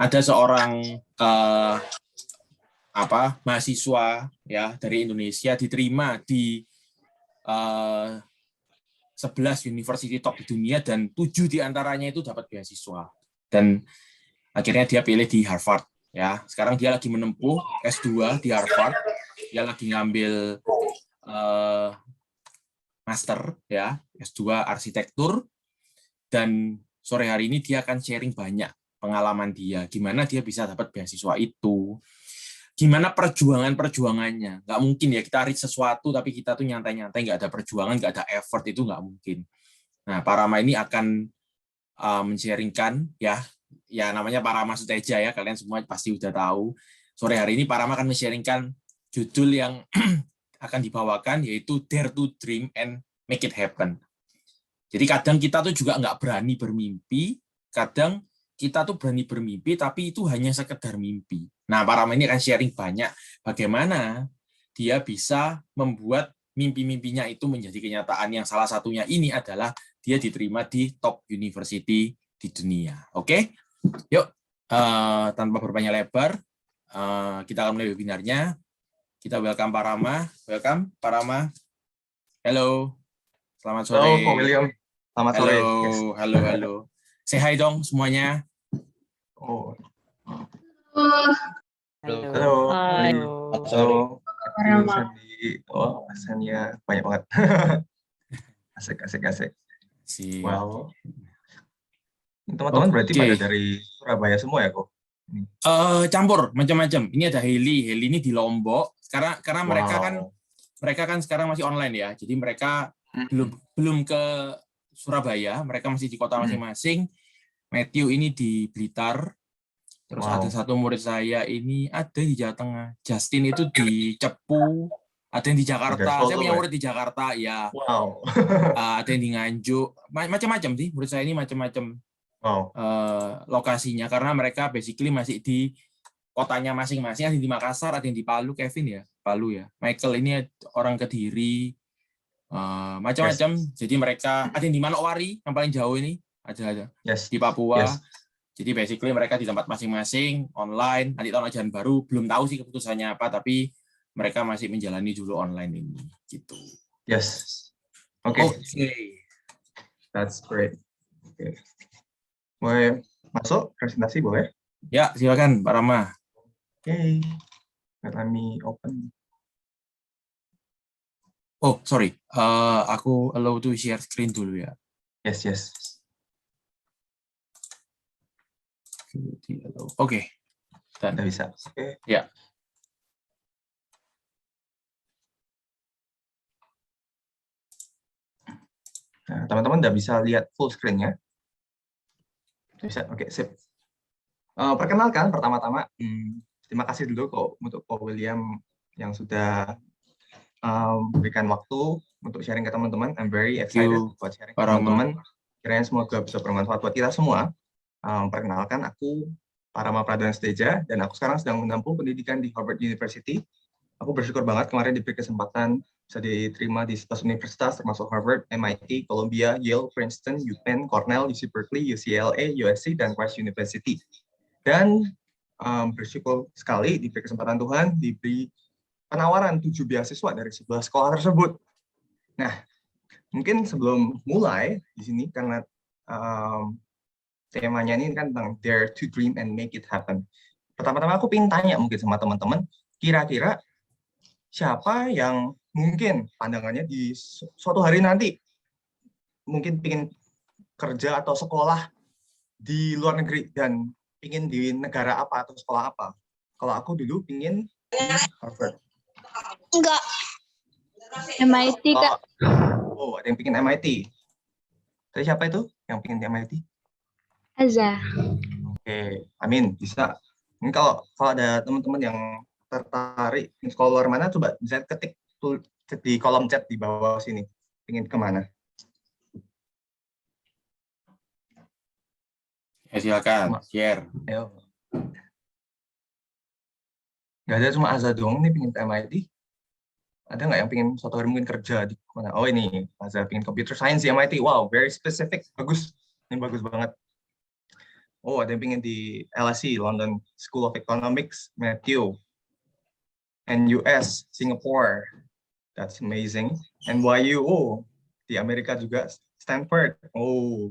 ada seorang mahasiswa ya dari Indonesia diterima di 11 university top di dunia dan 7 diantaranya itu dapat beasiswa dan akhirnya dia pilih di Harvard ya. Sekarang dia lagi menempuh S2 di Harvard, dia lagi ngambil master ya, S2 arsitektur, dan sore hari ini dia akan sharing banyak pengalaman dia, gimana dia bisa dapat beasiswa itu, gimana perjuangannya. Nggak mungkin ya kita reach sesuatu tapi kita tuh nyantai-nyantai, nggak ada perjuangan, nggak ada effort, itu nggak mungkin. Nah, Pak Rama ini akan men-sharingkan ya namanya Pak Rama Suteja ya, kalian semua pasti udah tahu. Sore hari ini Pak Rama akan men-sharingkan judul yang akan dibawakan, yaitu Dare to Dream and Make It Happen. Jadi kadang kita tuh juga nggak berani bermimpi, kadang kita tuh berani bermimpi, tapi itu hanya sekedar mimpi. Nah, Pak Rama ini akan sharing banyak bagaimana dia bisa membuat mimpi-mimpinya itu menjadi kenyataan, yang salah satunya ini adalah dia diterima di top university di dunia. Oke? Yuk, tanpa berpanjang lebar, kita akan mulai webinarnya. Kita welcome Pak Rama. Welcome, Pak Rama. Halo. Selamat sore. Halo, Pak William. Selamat sore. Yes. Halo. Say hi dong semuanya. Oh. Halo. Halo. Oh, pesannya banyak banget. Asik. Wow. Teman-teman berarti pada dari Surabaya semua ya, kok? Campur, macam-macam. Ini ada Heli ini di Lombok. Karena mereka kan sekarang masih online ya. Jadi mereka belum ke Surabaya, mereka masih di kota masing-masing. Matthew ini di Blitar. Terus ada satu murid saya ini ada di Jawa Tengah. Justin itu di Cepu. Ada yang di Jakarta. Saya punya murid di Jakarta ya. Wow. Ada yang di Nganjuk. Macam-macam sih. Murid saya ini macam-macam lokasinya, karena mereka basically masih di kotanya masing-masing. Ada yang di Makassar, ada yang di Palu. Kevin ya, Palu ya. Michael ini orang Kediri. Macam-macam. Jadi mereka ada yang di Manokwari, yang paling jauh ini. Ada di Papua. Jadi basically mereka di tempat masing-masing, online. Nanti tahun ajaran baru, belum tahu sih keputusannya apa, tapi mereka masih menjalani dulu online ini. Gitu. Yes. Oke. That's great. Okay. Boleh masuk presentasi, boleh? Ya, silakan Pak Rama. Oke. Let me open. Oh, sorry. Aku allow to share screen dulu ya. Yes. Oke. Udah bisa. Oke. Ya. Nah, teman-teman udah bisa lihat full screen-nya? Bisa. Oke, sip. Perkenalkan pertama-tama, terima kasih dulu kok untuk Pak William yang sudah memberikan waktu untuk sharing ke teman-teman. I'm very excited buat sharing ke teman-teman. Kiranya semoga bisa bermanfaat buat kita semua. Perkenalkan, aku Pak Rama Pradana Suteja, dan aku sekarang sedang menempuh pendidikan di Harvard University. Aku bersyukur banget kemarin diberi kesempatan bisa diterima di 11 universitas, termasuk Harvard, MIT, Columbia, Yale, Princeton, UPenn, Cornell, UC Berkeley, UCLA, USC, dan Christ University. Dan bersyukur sekali diberi kesempatan Tuhan, diberi penawaran 7 beasiswa dari 11 sekolah tersebut. Nah, mungkin sebelum mulai di sini, karena temanya ini kan tentang Dare to Dream and Make It Happen. Pertama-tama aku ingin tanya mungkin sama teman-teman, kira-kira siapa yang mungkin pandangannya di suatu hari nanti mungkin ingin kerja atau sekolah di luar negeri dan ingin di negara apa atau sekolah apa? Kalau aku dulu ingin di Harvard. Enggak. MIT, Kak. Oh, ada yang ingin MIT. Tapi siapa itu yang ingin di MIT? Azza. Oke, amin, bisa. Ini kalau ada teman-teman yang tertarik di sekolah luar mana, coba bisa ketik di kolom chat di bawah sini. Ingin kemana? Ya, silakan, share. Ayo. Nggak ada, cuma Azza doang nih pengen ke MIT. Ada nggak yang pengen suatu hari mungkin kerja di mana? Oh ini, Azza pengen computer science di MIT. Wow, very specific. Bagus. Ini bagus banget. Oh, ada yang pengen di LSE, London School of Economics, Matthew. And US, Singapore. That's amazing. NYU, oh, di Amerika juga, Stanford. Oh,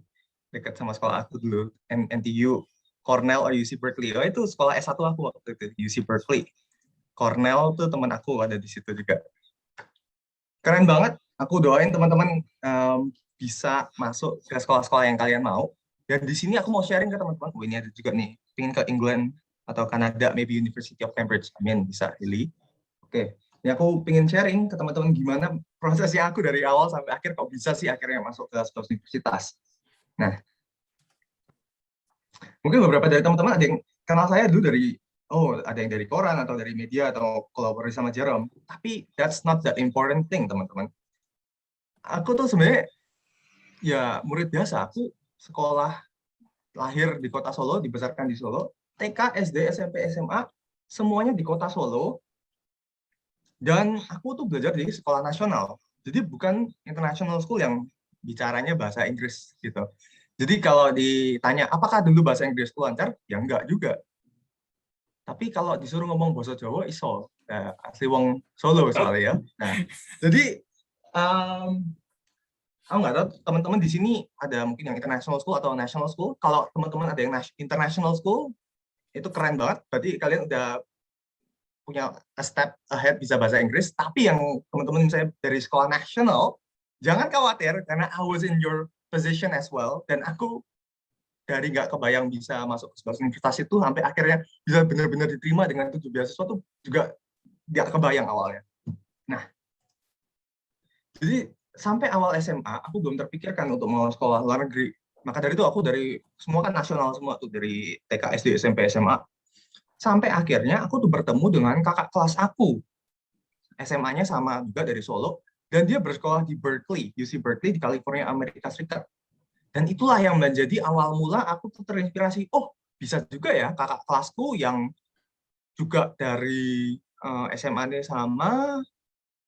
dekat sama sekolah aku dulu. NTU, Cornell or UC Berkeley. Oh, itu sekolah S1 aku waktu itu, UC Berkeley. Cornell tuh teman aku ada di situ juga. Keren banget. Aku doain teman-teman bisa masuk ke sekolah-sekolah yang kalian mau. Dan di sini aku mau sharing ke teman-teman. Oh, ini ada juga nih, pengen ke England atau Kanada, maybe University of Cambridge. Amin, bisa, Lily. Oke, ini aku pengen sharing ke teman-teman gimana prosesnya aku dari awal sampai akhir kok bisa sih akhirnya masuk ke sebuah universitas. Nah, mungkin beberapa dari teman-teman ada yang kenal saya dulu dari, oh ada yang dari koran atau dari media atau kolaborasi sama Jerome. Tapi that's not the important thing, teman-teman. Aku tuh sebenarnya ya murid biasa. Aku sekolah lahir di kota Solo, dibesarkan di Solo. TK, SD, SMP, SMA, semuanya di kota Solo. Dan aku tuh belajar di sekolah nasional. Jadi bukan international school yang bicaranya bahasa Inggris gitu. Jadi kalau ditanya, apakah dulu bahasa Inggris lancar? Ya enggak juga. Tapi kalau disuruh ngomong bahasa Jawa, iso. Nah, asli wong Solo soalnya ya. Nah, jadi aku nggak tahu teman-teman di sini ada mungkin yang international school atau national school. Kalau teman-teman ada yang international school, itu keren banget. Berarti kalian udah punya a step ahead bisa bahasa Inggris. Tapi yang teman-teman saya dari sekolah nasional, jangan khawatir karena I was in your position as well. Dan aku dari nggak kebayang bisa masuk ke sebuah universitas itu sampai akhirnya bisa benar-benar diterima dengan 7 beasiswa itu juga nggak kebayang awalnya. Nah, jadi sampai awal SMA, aku belum terpikirkan untuk mau sekolah luar negeri. Maka dari itu aku dari semua kan nasional semua tuh dari TK, SD, SMP, SMA. Sampai akhirnya aku tuh bertemu dengan kakak kelas aku. SMA-nya sama juga dari Solo. Dan dia bersekolah di Berkeley, UC Berkeley di California, Amerika Serikat. Dan itulah yang menjadi awal mula aku tuh terinspirasi. Oh, bisa juga ya kakak kelasku yang juga dari SMA-nya sama,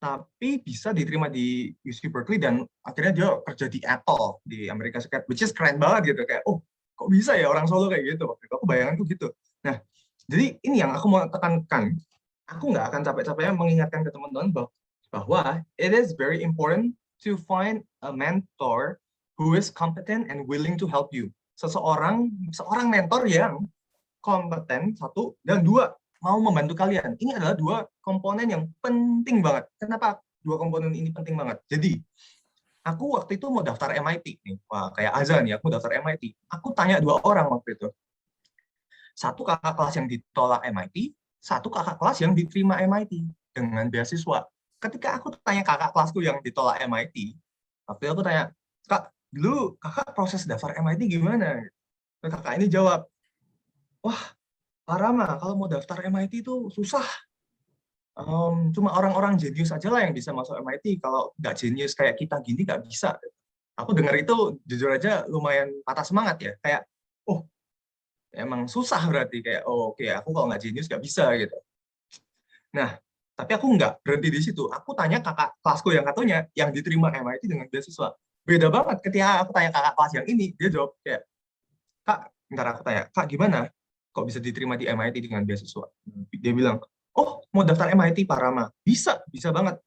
tapi bisa diterima di UC Berkeley dan akhirnya dia kerja di Apple di Amerika Serikat, which is keren banget gitu, kayak oh kok bisa ya orang Solo kayak gitu, waktu itu aku bayanganku gitu. Nah, jadi ini yang aku mau tekankan, aku nggak akan capek-capeknya mengingatkan ke teman-teman bahwa it is very important to find a mentor who is competent and willing to help you. Seorang mentor yang kompeten, satu, dan dua, mau membantu kalian. Ini adalah dua komponen yang penting banget. Kenapa dua komponen ini penting banget? Jadi, aku waktu itu mau daftar MIT. Nih. Wah, kayak Azan ya, aku daftar MIT. Aku tanya 2 orang waktu itu. Satu kakak kelas yang ditolak MIT, satu kakak kelas yang diterima MIT dengan beasiswa. Ketika aku tanya kakak kelasku yang ditolak MIT, waktu itu aku tanya, Kak, dulu kakak proses daftar MIT gimana? Dan kakak ini jawab, wah, Pak Rama, kalau mau daftar MIT itu susah. Cuma orang-orang jenius aja lah yang bisa masuk MIT. Kalau nggak jenius kayak kita gini, nggak bisa. Aku dengar itu, jujur aja lumayan patah semangat ya. Kayak, oh, emang susah berarti. Kayak, oh, oke, aku kalau nggak jenius nggak bisa gitu. Nah, tapi aku nggak berhenti di situ. Aku tanya kakak kelasku yang katanya, yang diterima MIT dengan beasiswa. Beda banget ketika aku tanya kakak kelas yang ini, dia jawab kayak, Kak, ntar aku tanya, Kak gimana? Kok bisa diterima di MIT dengan beasiswa? Dia bilang, oh mau daftar MIT Pak Rama? Bisa banget.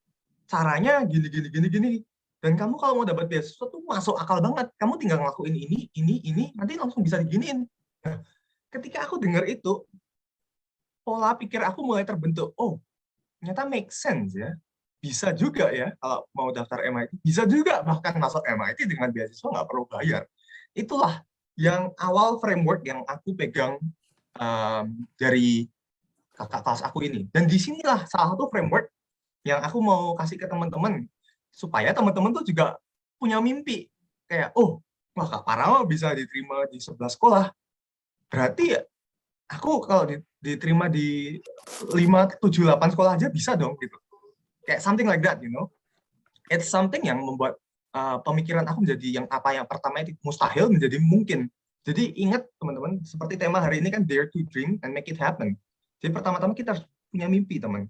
Caranya gini. Dan kamu kalau mau dapat beasiswa tuh masuk akal banget. Kamu tinggal ngelakuin ini, nanti langsung bisa diginiin. Nah, ketika aku dengar itu, pola pikir aku mulai terbentuk. Oh, ternyata make sense ya. Bisa juga ya kalau mau daftar MIT. Bisa juga bahkan masuk MIT dengan beasiswa nggak perlu bayar. Itulah yang awal framework yang aku pegang dari kakak kelas aku ini. Dan disinilah salah satu framework yang aku mau kasih ke teman-teman supaya teman-teman tuh juga punya mimpi kayak oh wah Kak Parama bisa diterima di 11 sekolah, berarti ya aku kalau diterima di 5, 7, 8 sekolah aja bisa dong gitu, kayak something like that, you know. It's something yang membuat pemikiran aku menjadi yang pertama itu mustahil menjadi mungkin. Jadi ingat teman-teman, seperti tema hari ini kan dare to dream and make it happen. Jadi pertama-tama kita harus punya mimpi, teman.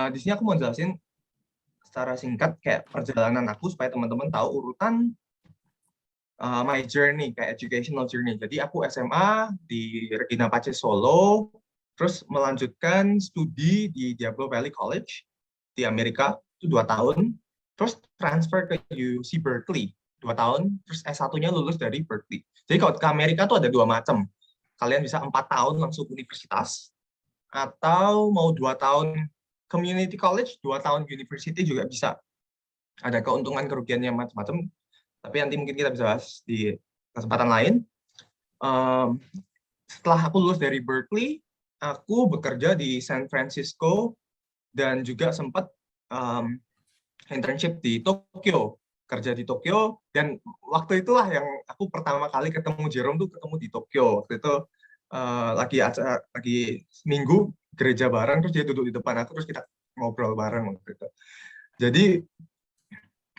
Di sini aku mau jelasin secara singkat kayak perjalanan aku supaya teman-teman tahu urutan my journey, kayak educational journey. Jadi aku SMA di Regina Pacis Solo, terus melanjutkan studi di Diablo Valley College di Amerika, itu 2 tahun, terus transfer ke UC Berkeley, 2 tahun, terus S1-nya lulus dari Berkeley. Jadi kalau ke Amerika tuh ada 2 macam. Kalian bisa 4 tahun langsung universitas, atau mau 2 tahun community college, 2 tahun university juga bisa. Ada keuntungan kerugiannya macam-macam, tapi nanti mungkin kita bisa bahas di kesempatan lain. Setelah aku lulus dari Berkeley, aku bekerja di San Francisco dan juga sempat internship di Tokyo, kerja di Tokyo, dan waktu itulah yang aku pertama kali ketemu Jerome tuh ketemu di Tokyo. Waktu itu lagi minggu gereja bareng, terus dia duduk di depan aku, terus kita ngobrol bareng waktu itu. Jadi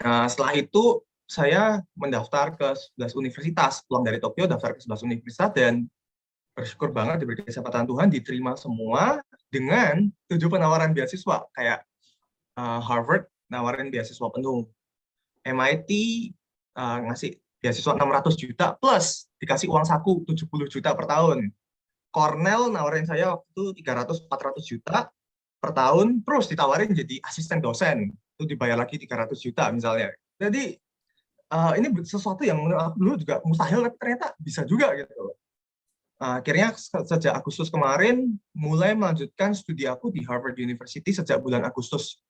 setelah itu saya mendaftar ke 11 universitas, pulang dari Tokyo daftar ke 11 universitas, dan bersyukur banget diberi kesempatan Tuhan diterima semua dengan 7 penawaran beasiswa, kayak Harvard nawarin beasiswa penuh, MIT ngasih beasiswa 600 juta plus dikasih uang saku 70 juta per tahun. Cornell nawarin saya waktu itu 300-400 juta per tahun, terus ditawarin jadi asisten dosen, itu dibayar lagi 300 juta misalnya. Jadi ini sesuatu yang menurut aku dulu juga mustahil, tapi ternyata bisa juga gitu. Akhirnya sejak Agustus kemarin mulai melanjutkan studi aku di Harvard University sejak bulan Agustus.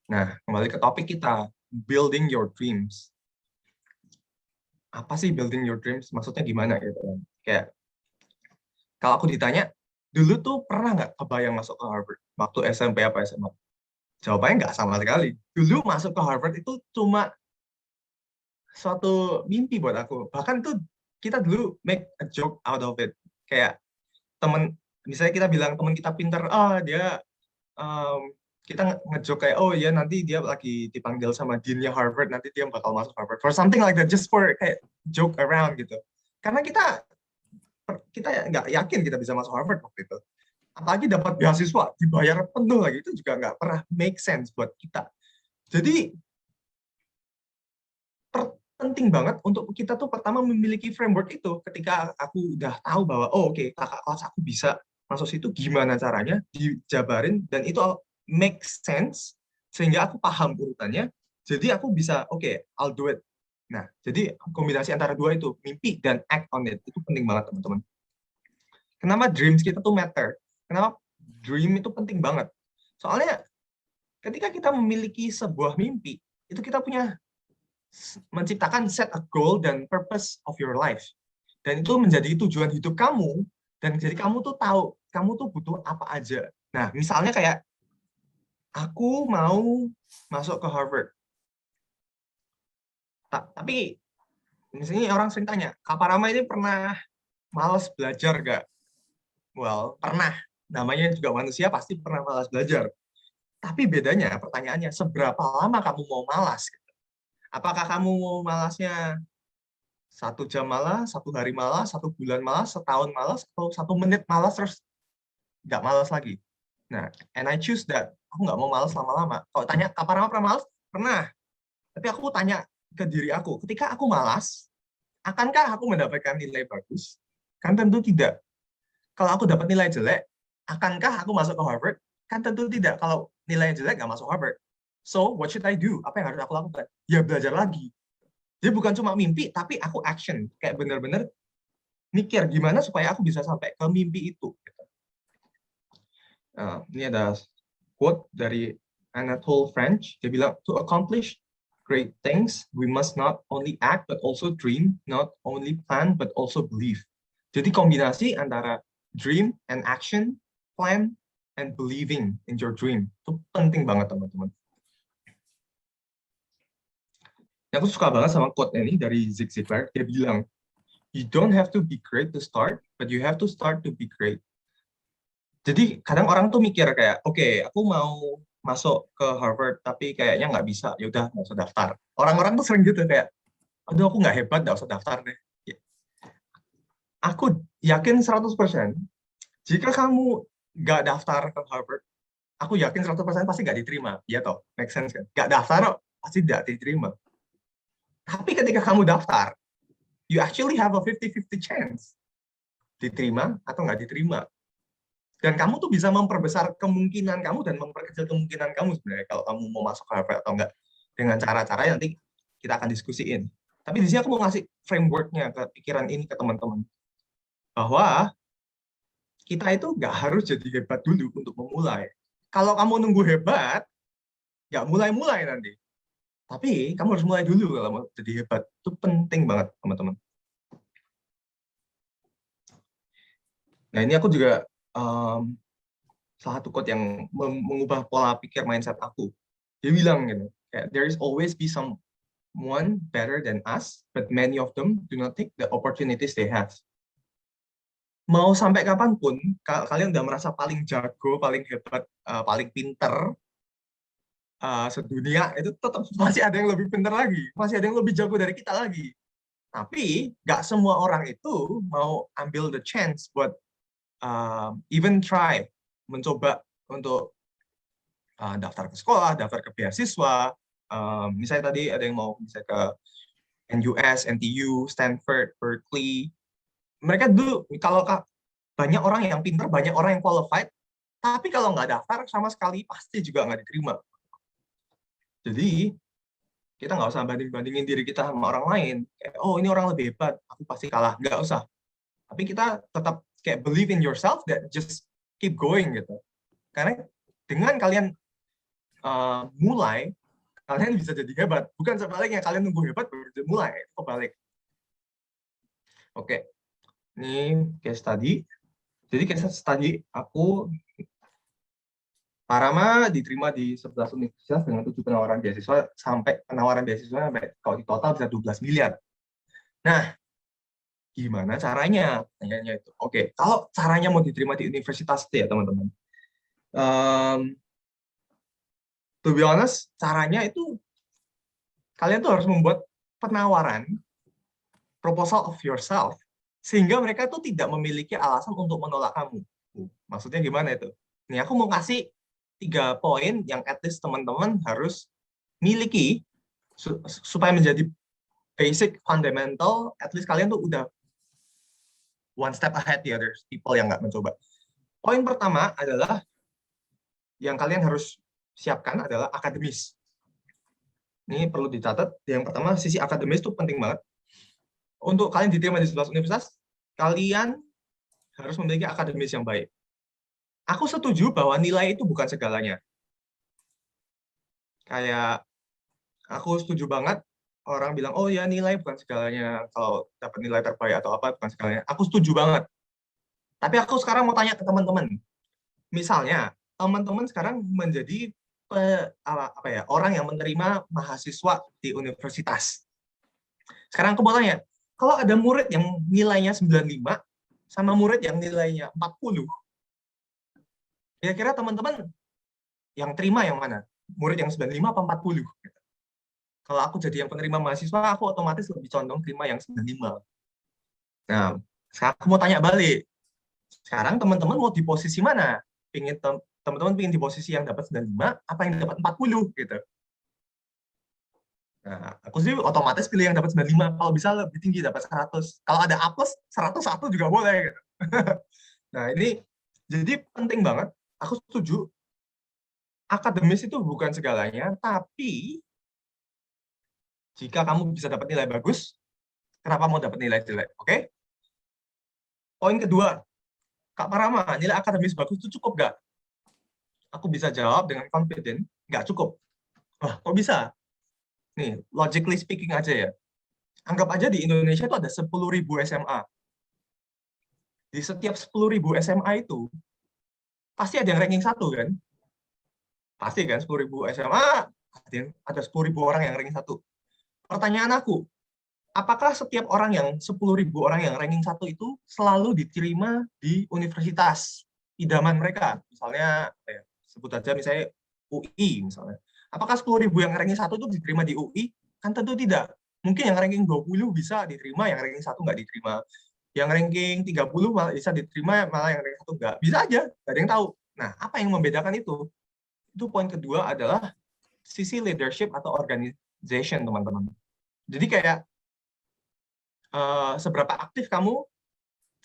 Nah, kembali ke topik kita, building your dreams. Apa sih building your dreams? Maksudnya gimana gitu? Kayak kalau aku ditanya, dulu tuh pernah nggak kebayang masuk ke Harvard waktu SMP apa SMA? Jawabannya nggak sama sekali. Dulu masuk ke Harvard itu cuma suatu mimpi buat aku. Bahkan tuh kita dulu make a joke out of it. Kayak misalnya kita bilang teman kita pinter, dia kita ngejoke kayak, oh ya nanti dia lagi dipanggil sama deannya Harvard, nanti dia bakal masuk Harvard, for something like that, just for kayak joke around gitu. Karena kita nggak yakin kita bisa masuk Harvard waktu itu. Apalagi dapat beasiswa, dibayar penuh lagi, itu juga nggak pernah make sense buat kita. Jadi penting banget untuk kita tuh pertama memiliki framework itu. Ketika aku udah tahu bahwa oke, kakak kelas aku bisa masuk situ, gimana caranya, dijabarin, dan itu make sense sehingga aku paham urutannya. Jadi aku bisa I'll do it. Nah, jadi kombinasi antara dua itu, mimpi dan act on it, itu penting banget teman-teman. Kenapa dreams kita tuh matter? Kenapa dream itu penting banget? Soalnya ketika kita memiliki sebuah mimpi, itu kita punya menciptakan set a goal dan purpose of your life. Dan itu menjadi tujuan hidup kamu, dan jadi kamu tuh tahu kamu tuh butuh apa aja. Nah, misalnya kayak aku mau masuk ke Harvard. Tapi misalnya orang sering tanya, Kak Parama ini pernah malas belajar nggak? Well, pernah. Namanya juga manusia, pasti pernah malas belajar. Tapi bedanya, pertanyaannya, seberapa lama kamu mau malas? Apakah kamu mau malasnya 1 jam malas, 1 hari malas, 1 bulan malas, setahun malas, atau 1 menit malas terus nggak malas lagi? Nah, and I choose that. Aku nggak mau malas lama-lama. Kalau tanya, Kak Parama pernah malas? Pernah. Tapi aku tanya ke diri aku, ketika aku malas, akankah aku mendapatkan nilai bagus? Kan tentu tidak. Kalau aku dapat nilai jelek, akankah aku masuk ke Harvard? Kan tentu tidak. Kalau nilai jelek nggak masuk Harvard. So, what should I do? Apa yang harus aku lakukan? Ya belajar lagi. Jadi bukan cuma mimpi, tapi aku action. Kayak benar-benar mikir gimana supaya aku bisa sampai ke mimpi itu. Ini ada quote dari Anatole France. Dia bilang, to accomplish great things, we must not only act, but also dream, not only plan, but also believe. Jadi kombinasi antara dream and action, plan, and believing in your dream. Itu penting banget, teman-teman. Aku suka banget sama quote ini dari Zig Ziglar. Dia bilang, you don't have to be great to start, but you have to start to be great. Jadi kadang orang tuh mikir kayak, aku mau masuk ke Harvard, tapi kayaknya nggak bisa, ya udah nggak usah daftar. Orang-orang tuh sering gitu kayak, aduh aku nggak hebat, nggak usah daftar deh. Aku yakin 100%, jika kamu nggak daftar ke Harvard, aku yakin 100% pasti nggak diterima. Iya toh, make sense kan? Nggak daftar, pasti nggak diterima. Tapi ketika kamu daftar, you actually have a 50-50 chance diterima atau nggak diterima. Dan kamu tuh bisa memperbesar kemungkinan kamu dan memperkecil kemungkinan kamu sebenarnya kalau kamu mau masuk Harvard atau enggak, dengan cara-cara yang nanti kita akan diskusiin. Tapi di sini aku mau ngasih framework-nya ke pikiran ini ke teman-teman. Bahwa kita itu nggak harus jadi hebat dulu untuk memulai. Kalau kamu nunggu hebat, nggak mulai-mulai nanti. Tapi kamu harus mulai dulu kalau mau jadi hebat. Itu penting banget, teman-teman. Nah, ini aku juga salah satu quote yang mengubah pola pikir mindset aku. Dia bilang gitu, there is always be someone better than us, but many of them do not take the opportunities they have. Mau sampai kapanpun, kalian udah merasa paling jago, paling hebat, paling pinter sedunia, itu tetap masih ada yang lebih pinter lagi, masih ada yang lebih jago dari kita lagi. Tapi nggak semua orang itu mau ambil the chance buat even try, mencoba untuk daftar ke sekolah, daftar ke beasiswa. Misalnya tadi ada yang mau misalnya ke NUS, NTU, Stanford, Berkeley. Mereka dulu, kalau banyak orang yang pinter, banyak orang yang qualified, tapi kalau nggak daftar sama sekali, pasti juga nggak diterima. Jadi, kita nggak usah banding-bandingin diri kita sama orang lain. Kayak, oh, ini orang lebih hebat, aku pasti kalah. Nggak usah. Tapi kita tetap kayak believe in yourself, that just keep going gitu. Karena dengan kalian mulai, kalian bisa jadi hebat. Bukan sebaliknya, kalian nunggu hebat baru mulai. Itu kebalik. Oke. Ini case study. Jadi case study aku, Parama diterima di 11 universitas dengan 7 penawaran beasiswa, sampai penawaran beasiswa sampai kalau di total bisa 12 miliar. Nah, gimana caranya? Tanyanya itu. Oke, kalau caranya mau diterima di universitas ya teman-teman. To be honest, caranya itu kalian tuh harus membuat penawaran, proposal of yourself, sehingga mereka tuh tidak memiliki alasan untuk menolak kamu. Maksudnya gimana itu? Nih aku mau kasih 3 poin yang at least teman-teman harus miliki supaya menjadi basic, fundamental, at least kalian tuh udah one step ahead the other people yang nggak mencoba. Poin pertama adalah yang kalian harus siapkan adalah akademis. Ini perlu dicatat. Yang pertama, sisi akademis itu penting banget. Untuk kalian diterima di 11 universitas, kalian harus memiliki akademis yang baik. Aku setuju bahwa nilai itu bukan segalanya. Kayak, aku setuju banget orang bilang, oh ya nilai bukan segalanya, kalau dapat nilai terbaik atau apa bukan segalanya. Aku setuju banget. Tapi aku sekarang mau tanya ke teman-teman. Misalnya, teman-teman sekarang menjadi orang yang menerima mahasiswa di universitas. Sekarang aku mau tanya, kalau ada murid yang nilainya 95 sama murid yang nilainya 40, kira-kira teman-teman yang terima yang mana? Murid yang 95 apa 40? Kalau aku jadi yang penerima mahasiswa, aku otomatis lebih condong terima yang 95. Nah, sekarang aku mau tanya balik. Sekarang teman-teman mau di posisi mana? Teman-teman ingin di posisi yang dapat 95, apa yang dapat 40 gitu. Nah, aku sih otomatis pilih yang dapat 95. Kalau bisa lebih tinggi, dapat 100. Kalau ada A+, 101 juga boleh. Gitu. Nah, ini jadi penting banget. Aku setuju, akademis itu bukan segalanya, tapi jika kamu bisa dapat nilai bagus, kenapa mau dapat nilai jelek? Oke? Poin kedua, Kak Parama, nilai akademis bagus itu cukup nggak? Aku bisa jawab dengan confident, nggak cukup. Wah, kok bisa? Nih, logically speaking aja ya. Anggap aja di Indonesia itu ada 10.000 SMA. Di setiap 10.000 SMA itu, pasti ada yang ranking 1, kan? Pasti kan, 10.000 SMA, ada 10.000 orang yang ranking 1. Pertanyaan aku, apakah setiap orang yang 10.000 orang yang ranking 1 itu selalu diterima di universitas idaman mereka? Misalnya, sebut aja misalnya UI misalnya. Apakah 10.000 yang ranking 1 itu diterima di UI? Kan tentu tidak. Mungkin yang ranking 20 bisa diterima, yang ranking 1 nggak diterima. Yang ranking 30 malah bisa diterima, malah yang ranking 1 nggak. Bisa aja, nggak ada yang tahu. Nah, apa yang membedakan itu? Itu poin kedua adalah sisi leadership atau organization, teman-teman. Jadi kayak seberapa aktif kamu,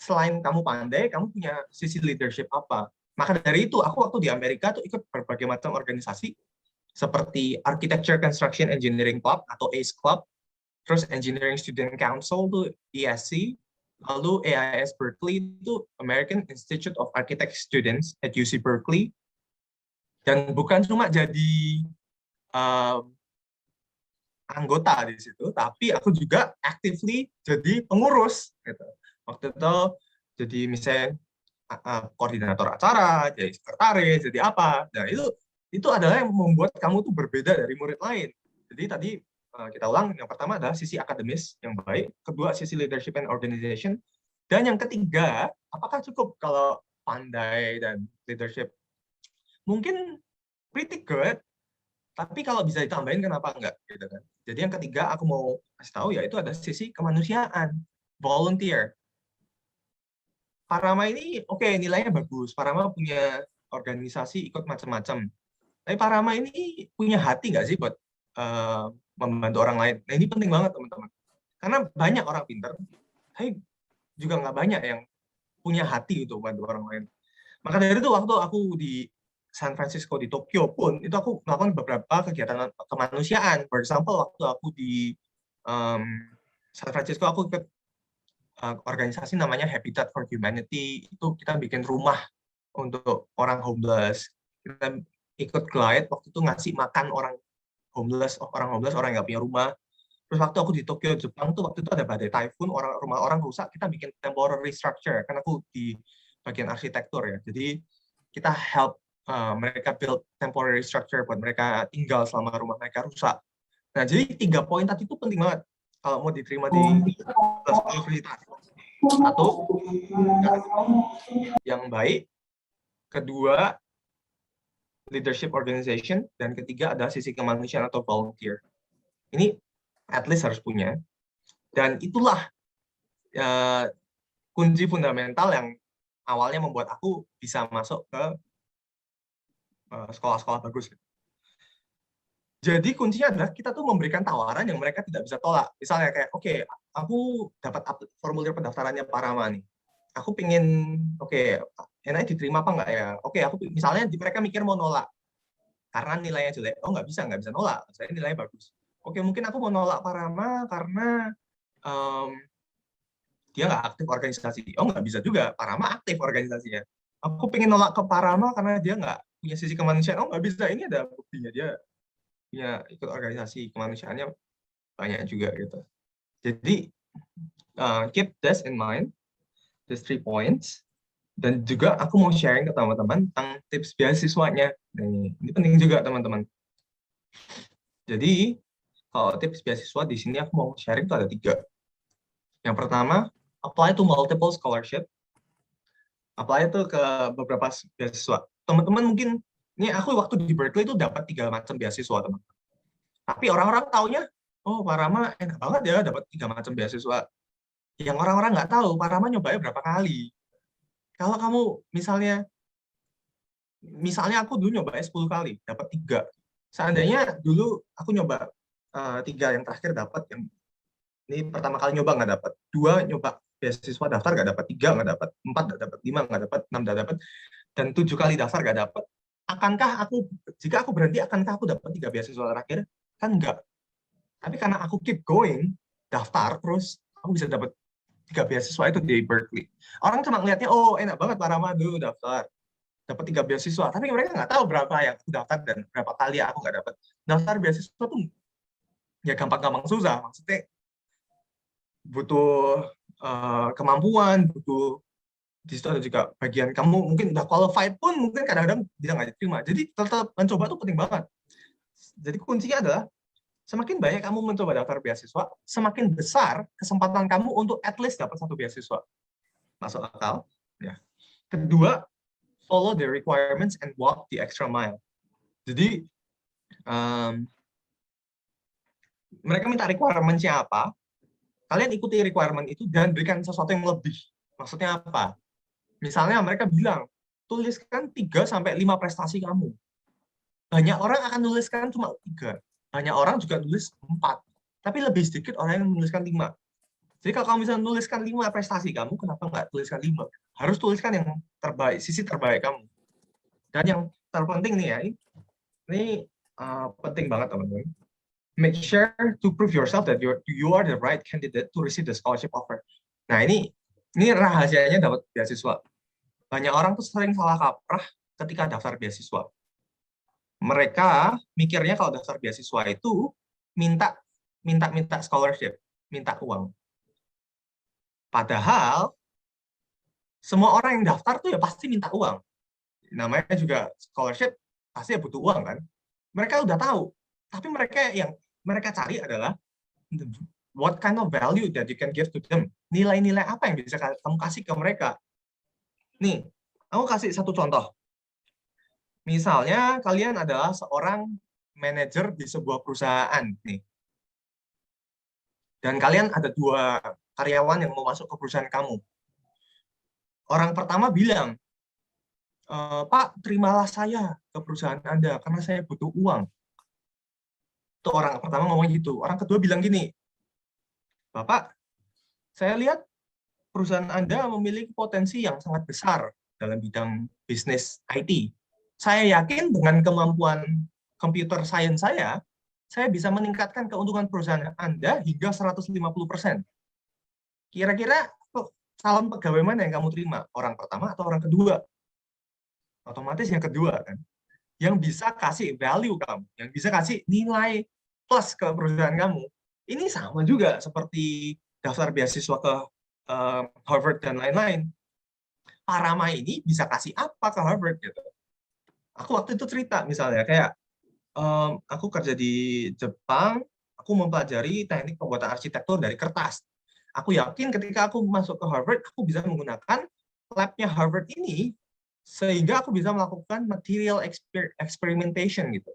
selain kamu pandai, kamu punya sisi leadership apa. Maka dari itu, aku waktu di Amerika tuh ikut berbagai macam organisasi, seperti Architecture Construction Engineering Club atau ACE Club, terus Engineering Student Council tuh ESC, lalu AIS Berkeley itu American Institute of Architect Students at UC Berkeley, dan bukan cuma jadi anggota di situ, tapi aku juga actively jadi pengurus gitu. Waktu itu jadi misalnya koordinator acara, jadi sekretaris, jadi apa. Nah, itu adalah yang membuat kamu tuh berbeda dari murid lain. Jadi tadi kita ulang, yang pertama adalah sisi akademis yang baik, kedua sisi leadership and organization, dan yang ketiga, apakah cukup kalau pandai dan leadership? Mungkin pretty good, tapi kalau bisa ditambahin kenapa enggak gitu kan. Jadi yang ketiga aku mau kasih tahu yaitu ada sisi kemanusiaan, volunteer. Parama ini oke, nilainya bagus. Parama punya organisasi ikut macam-macam. Tapi Parama ini punya hati nggak sih buat membantu orang lain? Nah, ini penting banget teman-teman. Karena banyak orang pintar, tapi juga nggak banyak yang punya hati untuk membantu orang lain. Maka dari itu waktu aku di San Francisco, di Tokyo pun, itu aku melakukan beberapa kegiatan kemanusiaan. For example, waktu aku di San Francisco, aku ikut organisasi namanya Habitat for Humanity. Itu kita bikin rumah untuk orang homeless. Kita ikut glide, waktu itu ngasih makan orang homeless, orang yang nggak punya rumah. Terus waktu aku di Tokyo, Jepang, tuh waktu itu ada badai typhoon, rumah orang rusak, kita bikin temporary structure. Kan aku di bagian arsitektur ya. Jadi kita help mereka build temporary structure buat mereka tinggal selama rumah mereka rusak. Nah, jadi 3 poin tadi itu penting banget kalau mau diterima di universitas. Satu, yang baik. Kedua, leadership organization. Dan ketiga adalah sisi kemanusiaan atau volunteer. Ini at least harus punya. Dan itulah kunci fundamental yang awalnya membuat aku bisa masuk ke sekolah-sekolah bagus. Jadi kuncinya adalah kita tuh memberikan tawaran yang mereka tidak bisa tolak. Misalnya kayak, oke, aku dapat formulir pendaftarannya Parama nih. Aku pingin, enaknya diterima apa enggak ya? Oke, aku misalnya mereka mikir mau nolak karena nilainya jelek. Oh, nggak bisa nolak. Saya nilainya bagus. Oke, mungkin aku mau nolak Parama karena dia nggak aktif organisasi. Oh, nggak bisa juga. Parama aktif organisasinya. Aku pengen nolak ke Parama karena dia nggak punya sisi kemanusiaan. Oh, nggak bisa. Ini ada buktinya. Dia punya ikut organisasi kemanusiaannya banyak juga gitu. Jadi, keep this in mind. These 3 points. Dan juga aku mau sharing ke teman-teman tentang tips beasiswanya. Nah, ini penting juga teman-teman. Jadi, kalau tips beasiswa di sini aku mau sharing itu ada 3. Yang pertama, apply to multiple scholarship. Apply itu ke beberapa beasiswa. Teman-teman mungkin, ini aku waktu di Berkeley itu dapat 3 macam beasiswa, teman-teman. Tapi orang-orang taunya, oh Parama enak banget ya dapat 3 macam beasiswa. Yang orang-orang nggak tahu, Parama nyobanya berapa kali. Kalau kamu misalnya aku dulu nyoba 10 kali, dapat 3. Seandainya dulu aku nyoba 3 yang terakhir dapat, yang ini pertama kali nyoba nggak dapat, 2 nyoba beasiswa daftar nggak dapat, 3 nggak dapat, 4 nggak dapat, 5 nggak dapat, 6 nggak dapat, dan 7 kali daftar nggak dapat. Jika aku berhenti, akankah aku dapat 3 beasiswa terakhir? Kan enggak. Tapi karena aku keep going, daftar terus, aku bisa dapat 3 beasiswa itu di Berkeley. Orang cuma ngeliatnya, oh enak banget Parama dulu daftar, dapat 3 beasiswa. Tapi mereka nggak tahu berapa yang aku daftar dan berapa kali aku nggak dapat. Daftar beasiswa tuh ya gampang-gampang susah. Maksudnya butuh kemampuan, butuh di situ ada juga bagian kamu mungkin udah qualified pun mungkin kadang-kadang bisa nggak diterima. Jadi tetap mencoba itu penting banget. Jadi kuncinya adalah semakin banyak kamu mencoba daftar beasiswa, semakin besar kesempatan kamu untuk at least dapat 1 beasiswa. Masuk akal? Ya. Kedua, follow the requirements and walk the extra mile. Jadi, mereka minta requirement-nya apa, kalian ikuti requirement itu dan berikan sesuatu yang lebih. Maksudnya apa? Misalnya mereka bilang, tuliskan 3-5 prestasi kamu. Banyak orang akan nuliskan cuma 3. Banyak orang juga nulis 4. tapi lebih sedikit orang yang menuliskan 5. Jadi kalau kamu bisa menuliskan 5 prestasi kamu, kenapa nggak tuliskan 5? Harus tuliskan yang terbaik, sisi terbaik kamu. Dan yang terpenting nih ya, ini penting banget teman-teman. Make sure to prove yourself that you are the right candidate to receive the scholarship offer. Nah ini rahasianya dapat beasiswa. Banyak orang tuh sering salah kaprah ketika daftar beasiswa. Mereka mikirnya kalau daftar beasiswa itu minta scholarship, minta uang. Padahal semua orang yang daftar tuh ya pasti minta uang. Namanya juga scholarship, pasti ya butuh uang kan. Mereka udah tahu, tapi yang mereka cari adalah what kind of value that you can give to them. Nilai-nilai apa yang bisa kamu kasih ke mereka. Nih, aku kasih satu contoh. Misalnya kalian adalah seorang manajer di sebuah perusahaan nih. Dan kalian ada 2 karyawan yang mau masuk ke perusahaan kamu. Orang pertama bilang, Pak, terimalah saya ke perusahaan Anda karena saya butuh uang. Itu orang pertama ngomong gitu. Orang kedua bilang gini, Bapak, saya lihat perusahaan Anda memiliki potensi yang sangat besar dalam bidang bisnis IT. Saya yakin dengan kemampuan computer science saya bisa meningkatkan keuntungan perusahaan Anda hingga 150%. Kira-kira calon pegawai mana yang kamu terima? Orang pertama atau orang kedua? Otomatis yang kedua kan. Yang bisa kasih value kamu, yang bisa kasih nilai plus ke perusahaan kamu. Ini sama juga seperti daftar beasiswa ke Harvard dan lain-lain. Parama ini bisa kasih apa ke Harvard gitu. Aku waktu itu cerita misalnya kayak aku kerja di Jepang, aku mempelajari teknik pembuatan arsitektur dari kertas. Aku yakin ketika aku masuk ke Harvard, aku bisa menggunakan lab-nya Harvard ini sehingga aku bisa melakukan material experimentation gitu.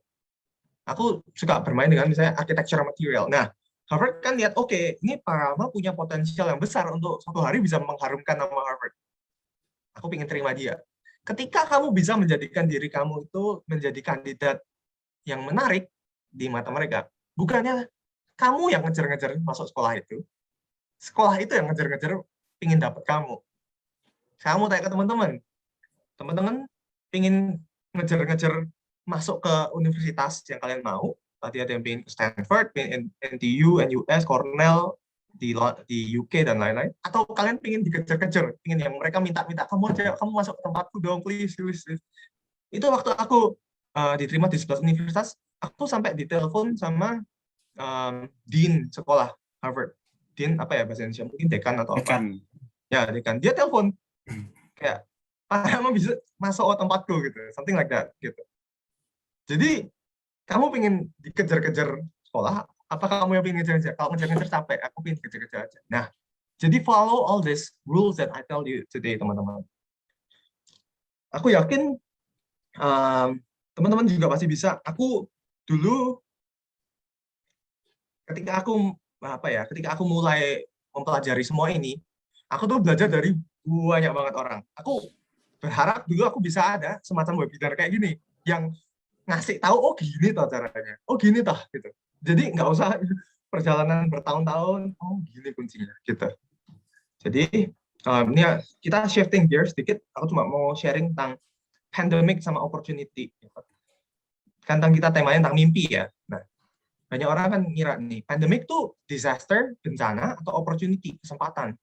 Aku suka bermain dengan misalnya architecture material. Nah, Harvard kan lihat, oke, ini Parama punya potensial yang besar untuk suatu hari bisa mengharumkan nama Harvard. Aku ingin terima dia. Ketika kamu bisa menjadikan diri kamu itu menjadi kandidat yang menarik di mata mereka, bukannya kamu yang ngejar-ngejar masuk sekolah itu yang ngejar-ngejar ingin dapat kamu. Kamu tanya ke teman-teman ingin ngejar-ngejar masuk ke universitas yang kalian mau, tadi ada yang ingin ke Stanford, ingin NTU, NUS, Cornell, di UK dan lain-lain, atau kalian ingin dikejar-kejar, ingin yang mereka minta kamu aja, kamu masuk ke tempatku dong, please. Itu waktu aku diterima di 11 universitas, aku sampai ditelepon sama dean sekolah Harvard. Dean apa ya bahasa Indonesia, mungkin dekan atau apa. Ya, dekan. Dia telepon kayak, Pak, kamu bisa masuk tempatku gitu, something like that gitu. Jadi kamu pengen dikejar-kejar sekolah, apa kamu yang pengen ngejar-ngejar? Kalau ngejar-ngejar capek, aku pengen kejar-kejar aja. Nah, jadi follow all these rules that I tell you today, teman-teman. Aku yakin teman-teman juga pasti bisa. Aku dulu ketika aku mulai mempelajari semua ini, aku tuh belajar dari banyak banget orang. Aku berharap dulu aku bisa ada semacam webinar kayak gini yang ngasih tahu, oh gini toh caranya, oh gini toh gitu. Jadi nggak usah perjalanan bertahun-tahun, oh gini kuncinya gitu. Jadi ini kita shifting gears sedikit. Aku cuma mau sharing tentang pandemic sama opportunity. Kan kita temanya tentang mimpi ya. Nah, banyak orang kan ngira nih, pandemic tuh disaster, bencana, atau opportunity, kesempatan.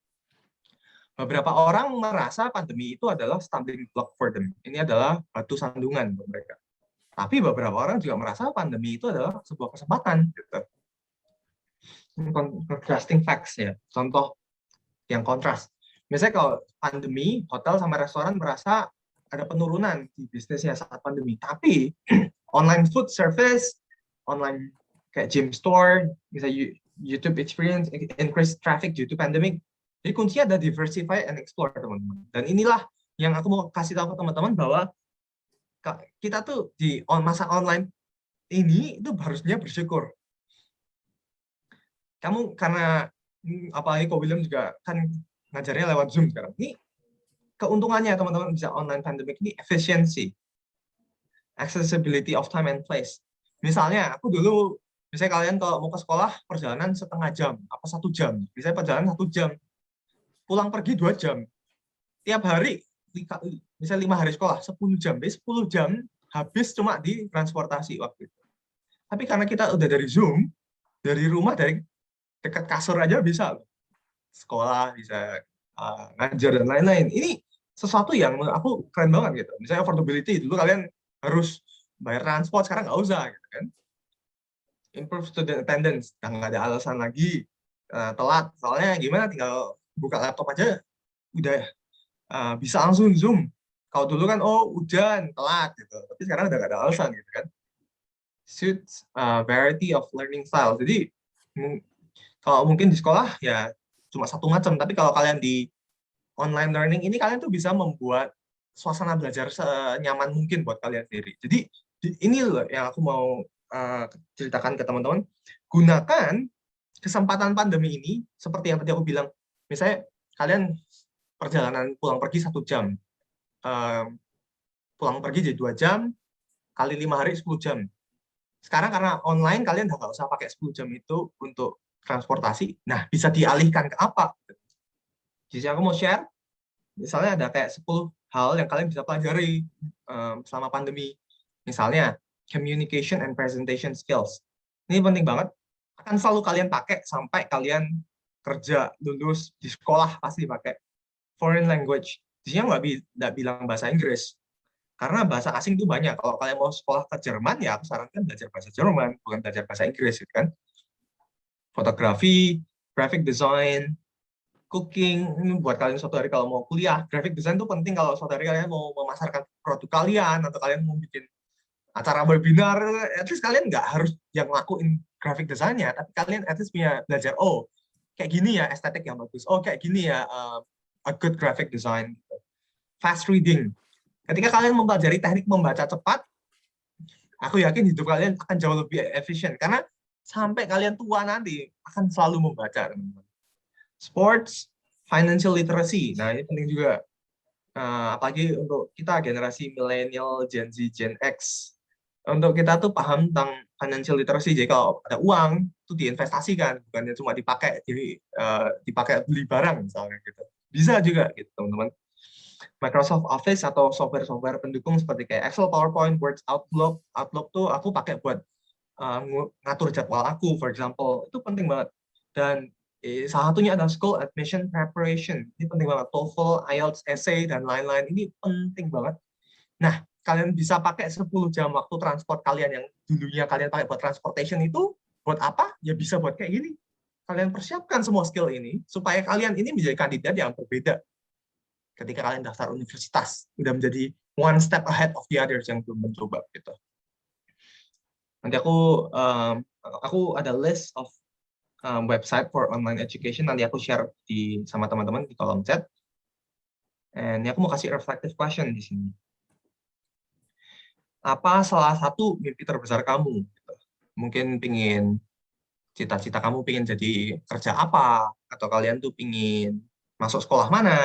Beberapa orang merasa pandemi itu adalah stumbling block for them. Ini adalah batu sandungan untuk mereka. Tapi beberapa orang juga merasa pandemi itu adalah sebuah kesempatan. Gitu. Contrasting facts ya. Contoh yang kontras. Misalnya kalau pandemi, hotel sama restoran merasa ada penurunan di bisnisnya saat pandemi. Tapi online food service, online kayak gym store, misalnya YouTube experience, increase traffic due to pandemic. Jadi kuncinya ada diversify and explore, teman-teman. Dan inilah yang aku mau kasih tahu ke teman-teman bahwa kita tuh di masa online ini itu harusnya bersyukur. Kamu karena apalagi Ko William juga kan ngajarnya lewat Zoom sekarang. Ini keuntungannya teman-teman bisa online pandemic ini efficiency, accessibility of time and place. Misalnya aku dulu Misalnya kalian kalau mau ke sekolah perjalanan setengah jam, apa 1 jam. Misalnya perjalanan 1 jam, pulang pergi 2 jam. Tiap hari, misalnya 5 hari sekolah, 10 jam. Jadi 10 jam habis cuma di transportasi waktu itu. Tapi karena kita udah dari Zoom, dari rumah, dari dekat kasur aja bisa sekolah, bisa ngajar dan lain-lain. Ini sesuatu yang menurut aku keren banget gitu. Misalnya affordability, dulu kalian harus bayar transport, sekarang nggak usah gitu kan. Improve student attendance, nggak ada alasan lagi telat. Soalnya gimana, tinggal buka laptop aja udah bisa langsung Zoom. Kalau dulu kan, oh hujan, telat gitu. Tapi sekarang udah nggak ada alasan gitu kan. Suits variety of learning style. Jadi kalau mungkin di sekolah ya cuma satu macam, tapi kalau kalian di online learning ini kalian tuh bisa membuat suasana belajar senyaman mungkin buat kalian sendiri. Jadi ini loh yang aku mau ceritakan ke teman-teman. Gunakan kesempatan pandemi ini seperti yang tadi aku bilang. Misalnya kalian perjalanan pulang pergi 1 jam, pulang pergi jadi 2 jam, kali 5 hari 10 jam. Sekarang karena online kalian udah nggak usah pakai 10 jam itu untuk transportasi. Nah, bisa dialihkan ke apa? Jadi aku mau share, misalnya ada kayak 10 hal yang kalian bisa pelajari selama pandemi. Misalnya, communication and presentation skills. Ini penting banget. Akan selalu kalian pakai sampai kalian kerja, lulus, di sekolah pasti pakai. Foreign language. Di sini nggak bilang bahasa Inggris. Karena bahasa asing itu banyak. Kalau kalian mau sekolah ke Jerman, ya aku sarankan belajar bahasa Jerman, bukan belajar bahasa Inggris, gitu kan. Fotografi, graphic design, cooking, ini buat kalian suatu hari kalau mau kuliah. Graphic design itu penting kalau suatu hari kalian mau memasarkan produk kalian, atau kalian mau bikin acara webinar, at least kalian nggak harus yang ngelakuin graphic design-nya, tapi kalian at least punya belajar, oh, kayak gini ya estetik yang bagus, oh, kayak gini ya a good graphic design. Fast reading. Ketika kalian mempelajari teknik membaca cepat, aku yakin hidup kalian akan jauh lebih efisien, karena sampai kalian tua nanti akan selalu membaca, teman-teman. Sports, financial literacy. Nah, ini penting juga. Apalagi untuk kita generasi milenial, Gen Z, Gen X. Untuk kita tuh paham tentang financial literacy. Jadi kalau ada uang, itu diinvestasikan, bukannya cuma dipakai, jadi dipakai beli barang misalnya gitu. Bisa juga gitu, teman-teman. Microsoft Office atau software-software pendukung seperti kayak Excel, PowerPoint, Word, Outlook. Outlook tuh aku pakai buat ngatur jadwal aku, for example. Itu penting banget. Dan salah satunya adalah school admission preparation. Ini penting banget. TOEFL, IELTS, essay, dan lain-lain. Ini penting banget. Nah, kalian bisa pakai 10 jam waktu transport kalian yang dulunya kalian pakai buat transportation itu, buat apa? Ya bisa buat kayak gini. Kalian persiapkan semua skill ini, supaya kalian ini menjadi kandidat yang berbeda. Ketika kalian daftar universitas, udah menjadi one step ahead of the others yang belum mencoba. Gitu. Nanti aku ada list of website for online education, nanti aku share sama teman-teman di kolom chat. And aku mau kasih reflective question di sini. Apa salah satu mimpi terbesar kamu? Mungkin pingin, cita-cita kamu pingin jadi kerja apa? Atau kalian tuh pingin masuk sekolah mana?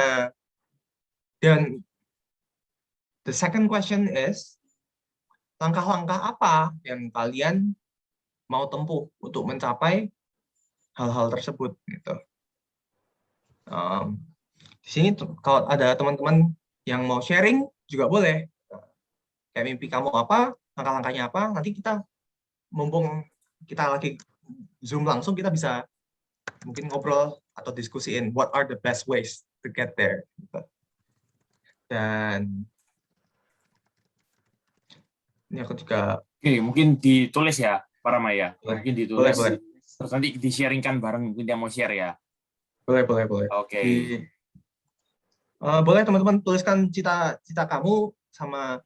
Dan the second question is, langkah-langkah apa yang kalian mau tempuh untuk mencapai hal-hal tersebut? Gitu. Di sini kalau ada teman-teman yang mau sharing juga boleh. Kayak mimpi kamu apa, langkah-langkahnya apa, nanti kita mumpung kita lagi Zoom langsung, kita bisa mungkin ngobrol atau diskusiin what are the best ways to get there. Dan ini aku juga mungkin ditulis ya para Maya, mungkin ditulis, boleh. Terus nanti di-sharingkan bareng, mungkin dia mau share ya. Boleh. Oke. Boleh teman-teman tuliskan cita-cita kamu sama,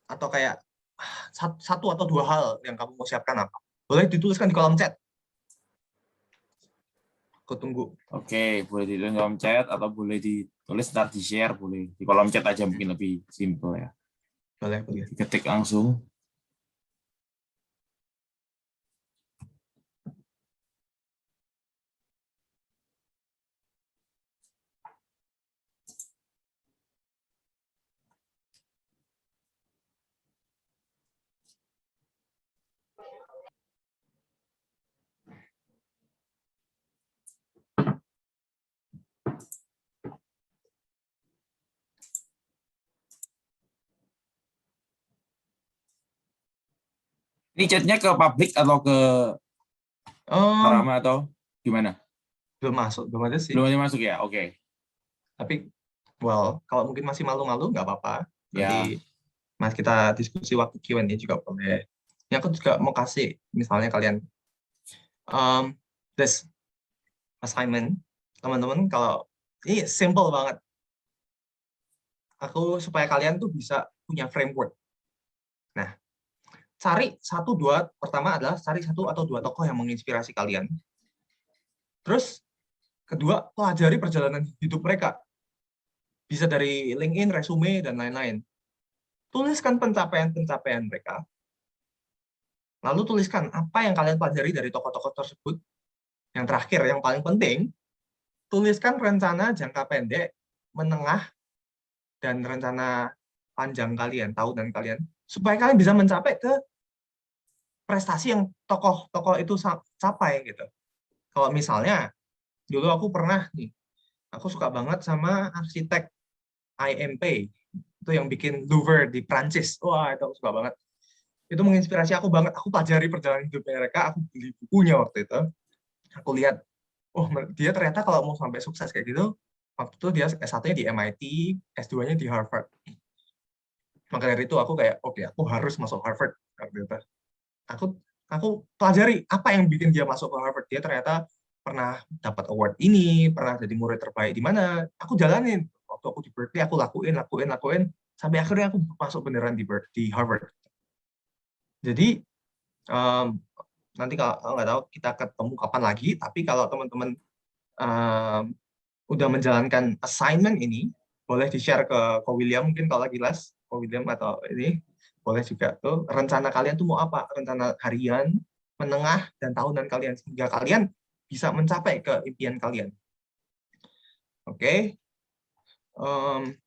atau kayak satu atau dua hal yang kamu mau siapkan apa. Boleh dituliskan di kolom chat. Aku tunggu. Oke, boleh ditulis di kolom chat atau boleh ditulis ntar di-share, boleh di kolom chat aja, mungkin lebih simple ya. Boleh. Diketik langsung. Ini chatnya ke publik atau ke Um, Rama atau gimana? belum ada sih. Belum masuk ya? Oke. Tapi, well, kalau mungkin masih malu-malu nggak apa-apa. Ya. Nanti mas kita diskusi waktu Q&A juga boleh. Ini aku juga mau kasih, misalnya kalian, this assignment, teman-teman, kalau ini simple banget. Aku supaya kalian tuh bisa punya framework. Nah, pertama adalah cari satu atau dua tokoh yang menginspirasi kalian. Terus, kedua, pelajari perjalanan hidup mereka. Bisa dari LinkedIn, resume, dan lain-lain. Tuliskan pencapaian-pencapaian mereka. Lalu tuliskan apa yang kalian pelajari dari tokoh-tokoh tersebut. Yang terakhir, yang paling penting, tuliskan rencana jangka pendek, menengah, dan rencana panjang kalian, tahunan kalian, supaya kalian bisa mencapai ke prestasi yang tokoh-tokoh itu capai gitu. Kalau misalnya dulu aku pernah nih, aku suka banget sama arsitek IMP itu yang bikin Louvre di Prancis. Wah, itu aku suka banget. Itu menginspirasi aku banget. Aku pelajari perjalanan hidup mereka, aku beli bukunya waktu itu. Aku lihat, oh dia ternyata kalau mau sampai sukses kayak gitu, waktu itu dia S1-nya di MIT, S2-nya di Harvard. Maka dari itu aku kayak, oke, aku harus masuk Harvard. Aku pelajari apa yang bikin dia masuk ke Harvard. Dia ternyata pernah dapat award ini, pernah jadi murid terbaik di mana. Aku jalanin. Waktu aku di Berkeley, aku lakuin, sampai akhirnya aku masuk beneran di Harvard. Jadi, nanti kalau nggak tahu kita ketemu kapan lagi, tapi kalau teman-teman udah menjalankan assignment ini, boleh di-share ke Ko William, mungkin kalau lagi les, Ko William atau ini, boleh juga tuh, rencana kalian tuh mau apa? Rencana harian, menengah, dan tahunan kalian, sehingga kalian bisa mencapai ke impian kalian. Oke,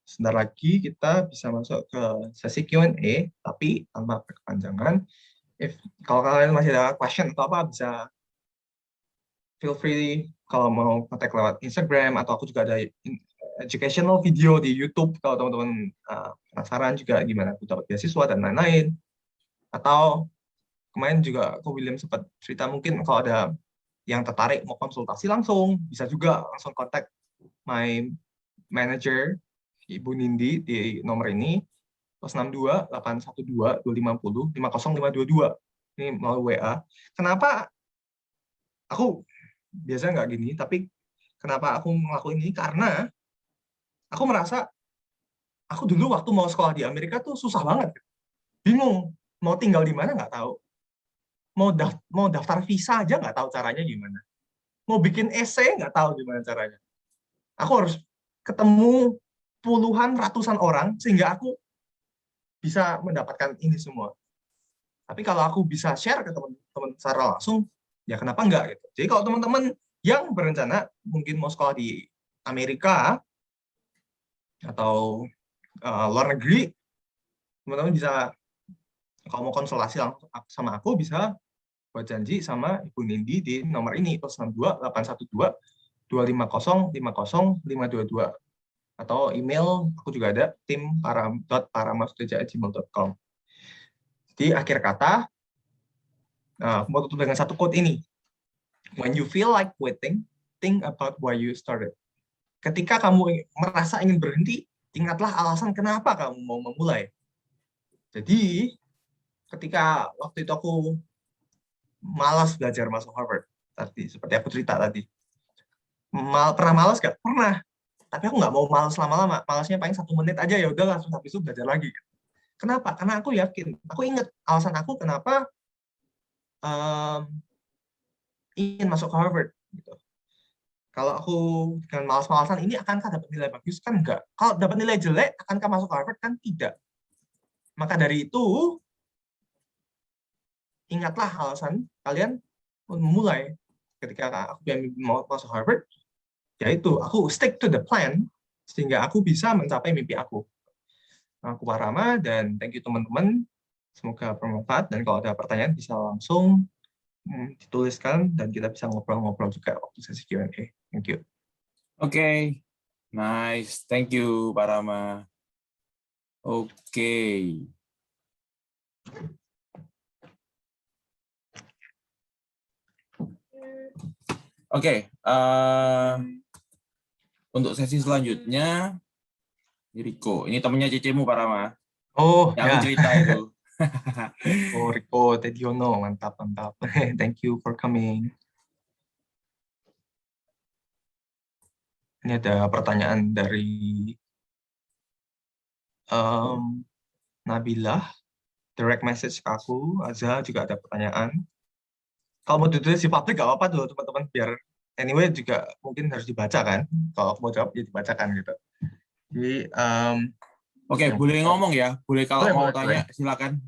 sebentar lagi kita bisa masuk ke sesi Q&A, tapi tanpa berkepanjangan. Kalau kalian masih ada question atau apa, bisa feel free kalau mau kontak lewat Instagram, atau aku juga ada educational video di YouTube kalau teman-teman penasaran juga gimana aku dapat beasiswa dan lain-lain. Atau kemarin juga aku William sempat cerita, mungkin kalau ada yang tertarik mau konsultasi langsung, bisa juga langsung kontak my manager Ibu Nindi di nomor ini, +62 812 250 50522. Ini melalui WA. Kenapa aku biasanya nggak gini, tapi kenapa aku ngelakuin ini? Karena aku merasa aku dulu waktu mau sekolah di Amerika tuh susah banget. Bingung. Mau tinggal di mana nggak tahu. Mau daftar visa aja nggak tahu caranya gimana. Mau bikin essay nggak tahu gimana caranya. Aku harus ketemu puluhan, ratusan orang sehingga aku bisa mendapatkan ini semua. Tapi kalau aku bisa share ke teman-teman secara langsung, ya kenapa enggak gitu. Jadi kalau teman-teman yang berencana mungkin mau sekolah di Amerika atau luar negeri, teman-teman bisa, kalau mau konsultasi langsung sama aku, bisa buat janji sama Ibu Nindi di nomor ini, +62 812 250 50 522. Atau email, aku juga ada, tim.paramas@gmail.com. Di akhir kata, aku mau tutup dengan satu quote ini. When you feel like quitting, think about why you started. Ketika kamu merasa ingin berhenti, ingatlah alasan kenapa kamu mau memulai. Jadi, ketika waktu itu aku malas belajar masuk Harvard, tadi seperti aku cerita tadi. Pernah malas gak? Pernah. Tapi aku nggak mau malas lama-lama. Malasnya paling 1 menit aja, ya udah langsung habis itu belajar lagi. Kenapa? Karena aku yakin. Aku ingat alasan aku kenapa ingin masuk ke Harvard. Gitu. Kalau aku dengan malas-malasan ini, akankah dapat nilai bagus? Kan enggak. Kalau dapat nilai jelek, akankah masuk Harvard? Kan tidak. Maka dari itu, ingatlah alasan kalian memulai. Ketika aku mau masuk Harvard, yaitu aku stick to the plan, sehingga aku bisa mencapai mimpi aku. Aku Parama, dan thank you teman-teman. Semoga bermanfaat, dan kalau ada pertanyaan bisa langsung dituliskan, dan kita bisa ngobrol-ngobrol juga waktu sesi Q&A. Thank you. Oke. Nice. Thank you, Pak Rama. Oke. Oke, untuk sesi selanjutnya, ini Riko. Ini temennya Cecemu, Parama. Oh Yang aku ya, cerita itu. oh Rico Tediono, mantap mantap. Thank you for coming. Ini ada pertanyaan dari Nabilah, direct message ke aku. Azza juga ada pertanyaan. Kalau mau ditulis di publik gak apa-apa tuh teman-teman, biar anyway juga mungkin harus dibaca kan. Kalau aku mau jawab ya dibacakan gitu. Jadi Oke, yang boleh ngomong ya. Boleh kalau boleh, mau boleh, boleh. tanya, silakan.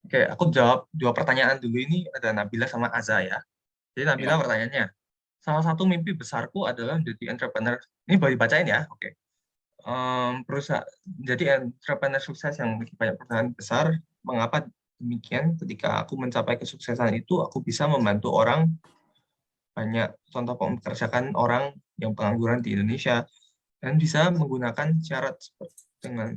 Oke, aku jawab dua pertanyaan dulu. Ini ada Nabila sama Azza ya. Jadi Nabila Ya. pertanyaannya, salah satu mimpi besarku adalah menjadi entrepreneur. Ini boleh dibacain ya, oke. Perusahaan, jadi entrepreneur sukses yang memiliki banyak perusahaan besar. Mengapa demikian? Ketika aku mencapai kesuksesan itu, aku bisa membantu orang banyak. Contoh mempekerjakan orang yang pengangguran di Indonesia dan bisa menggunakan syarat dengan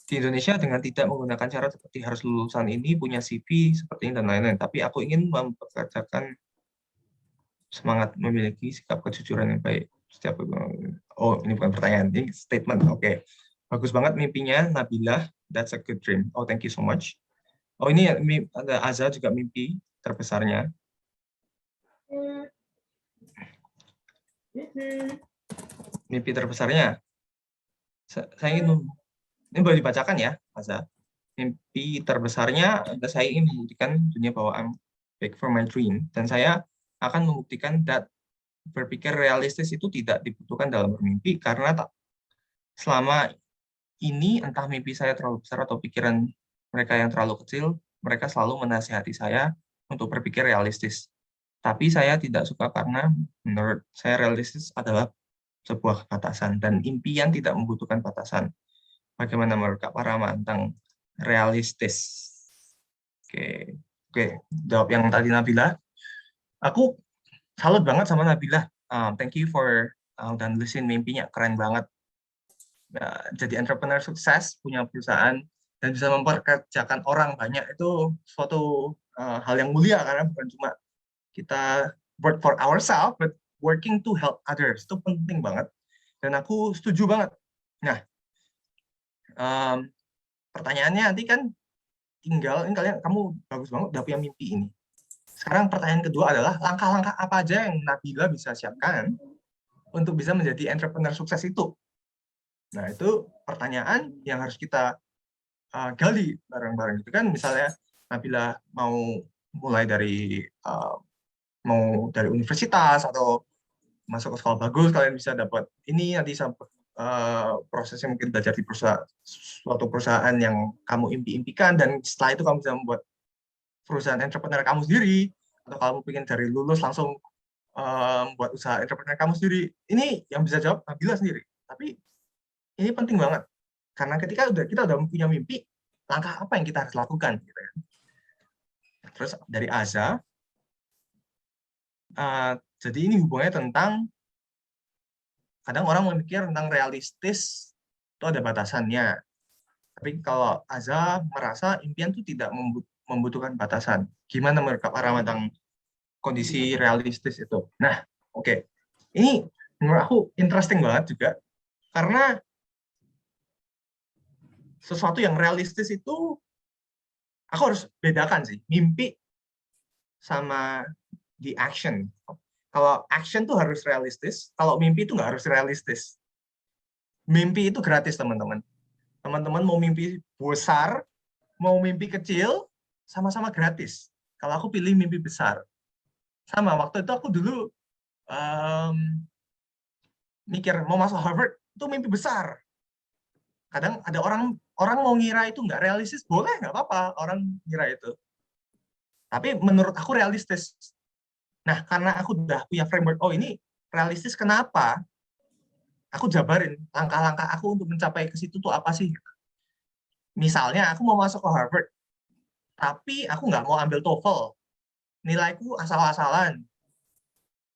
di Indonesia dengan tidak menggunakan syarat seperti harus lulusan ini, punya CV seperti ini dan lain-lain. Tapi aku ingin mempekerjakan semangat memiliki sikap kejujuran yang baik. Oh, ini bukan pertanyaan, ini statement. Oke. Bagus banget mimpinya, Nabila. That's a good dream. Oh, thank you so much. Oh, ini ada Azza juga mimpi terbesarnya. Mimpi terbesarnya. Saya ingin, ini boleh dibacakan ya, Azza. Mimpi terbesarnya, saya ingin membuktikan dunia bahwa I'm big for my dream. Dan saya akan membuktikan that berpikir realistis itu tidak dibutuhkan dalam bermimpi, karena selama ini entah mimpi saya terlalu besar atau pikiran mereka yang terlalu kecil, mereka selalu menasihati saya untuk berpikir realistis. Tapi saya tidak suka karena menurut saya realistis adalah sebuah batasan dan impian tidak membutuhkan batasan. Bagaimana menurut Kak Parama tentang realistis? Oke, jawab yang tadi Nabila. Aku salut banget sama Nabila. Thank you for dan listening mimpinya, keren banget. Jadi entrepreneur sukses, punya perusahaan, dan bisa memperkerjakan orang banyak, itu suatu hal yang mulia, karena bukan cuma kita work for ourselves, but working to help others. Itu penting banget. Dan aku setuju banget. Nah, pertanyaannya nanti kan tinggal, ini kalian, kamu bagus banget udah punya mimpi ini. Sekarang pertanyaan kedua adalah, langkah-langkah apa aja yang Nabila bisa siapkan untuk bisa menjadi entrepreneur sukses itu? Nah, itu pertanyaan yang harus kita gali bareng-bareng. Itu kan misalnya Nabila mau mulai dari universitas atau masuk ke sekolah bagus, kalian bisa dapat ini nanti sampai prosesnya mungkin belajar di suatu perusahaan yang kamu impi-impikan, dan setelah itu kamu bisa membuat perusahaan entrepreneur kamu sendiri, atau kamu ingin dari lulus langsung buat usaha entrepreneur kamu sendiri. Ini yang bisa jawab Nabila sendiri. Tapi ini penting banget, karena ketika kita udah punya mimpi, langkah apa yang kita harus lakukan gitu ya. Terus dari Azza, jadi ini hubungannya tentang, kadang orang memikir tentang realistis itu ada batasannya, tapi kalau Azza merasa impian itu tidak membutuhkan batasan. Gimana menurut Kak Parama tentang kondisi realistis itu? Nah, oke. Ini menurut aku interesting banget juga, karena sesuatu yang realistis itu aku harus bedakan sih, mimpi sama di action. Kalau action tuh harus realistis, kalau mimpi itu nggak harus realistis. Mimpi itu gratis, teman-teman. Teman-teman mau mimpi besar, mau mimpi kecil, sama-sama gratis. Kalau aku pilih mimpi besar. Sama, waktu itu aku dulu mikir mau masuk Harvard, itu mimpi besar. Kadang ada orang mau ngira itu nggak realistis, boleh, nggak apa-apa orang ngira itu. Tapi menurut aku realistis. Nah, karena aku udah punya framework, oh ini realistis kenapa? Aku jabarin langkah-langkah aku untuk mencapai ke situ tuh apa sih? Misalnya aku mau masuk ke Harvard, tapi aku nggak mau ambil TOEFL. Nilaiku asal-asalan,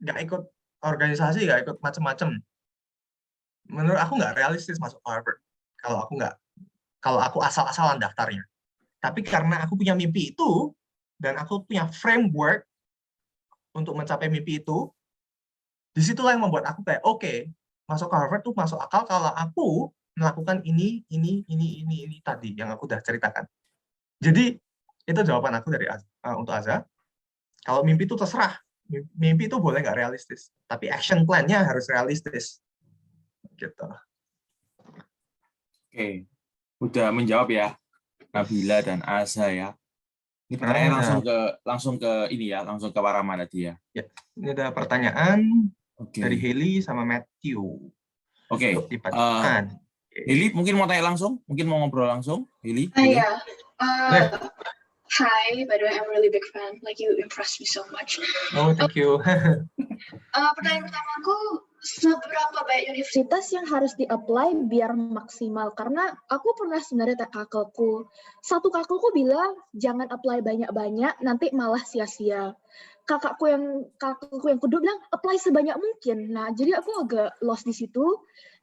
nggak ikut organisasi, nggak ikut macem-macem. Menurut aku nggak realistis masuk ke Harvard. Kalau aku asal-asalan daftarnya. Tapi karena aku punya mimpi itu, dan aku punya framework untuk mencapai mimpi itu, Disitulah yang membuat aku kayak, oke, masuk ke Harvard tuh masuk akal kalau aku melakukan ini tadi yang aku udah ceritakan. Jadi itu jawaban aku dari untuk Azza. Kalau mimpi itu terserah. Mimpi itu boleh nggak realistis, tapi action plan-nya harus realistis. Gitu. Oke, udah menjawab ya Nabila dan Azza ya. Ini pertanyaan langsung ke ini ya, langsung ke Warama tadi ya. Ya, ini ada pertanyaan Oke. dari Haley sama Matthew. Oke. Yuk dibacakan. Haley mungkin mau tanya langsung, mungkin mau ngobrol langsung. Haley. Yeah. Hi, by the way, I'm a really big fan. Like, you impressed me so much. Oh, thank you. Pertanyaan pertamaku, seberapa banyak universitas yang harus di-apply biar maksimal? Karena aku pernah sebenarnya kakakku. Satu kakakku bilang, jangan apply banyak-banyak, nanti malah sia-sia. Kakakku yang kedua bilang, apply sebanyak mungkin. Nah, jadi aku agak lost di situ.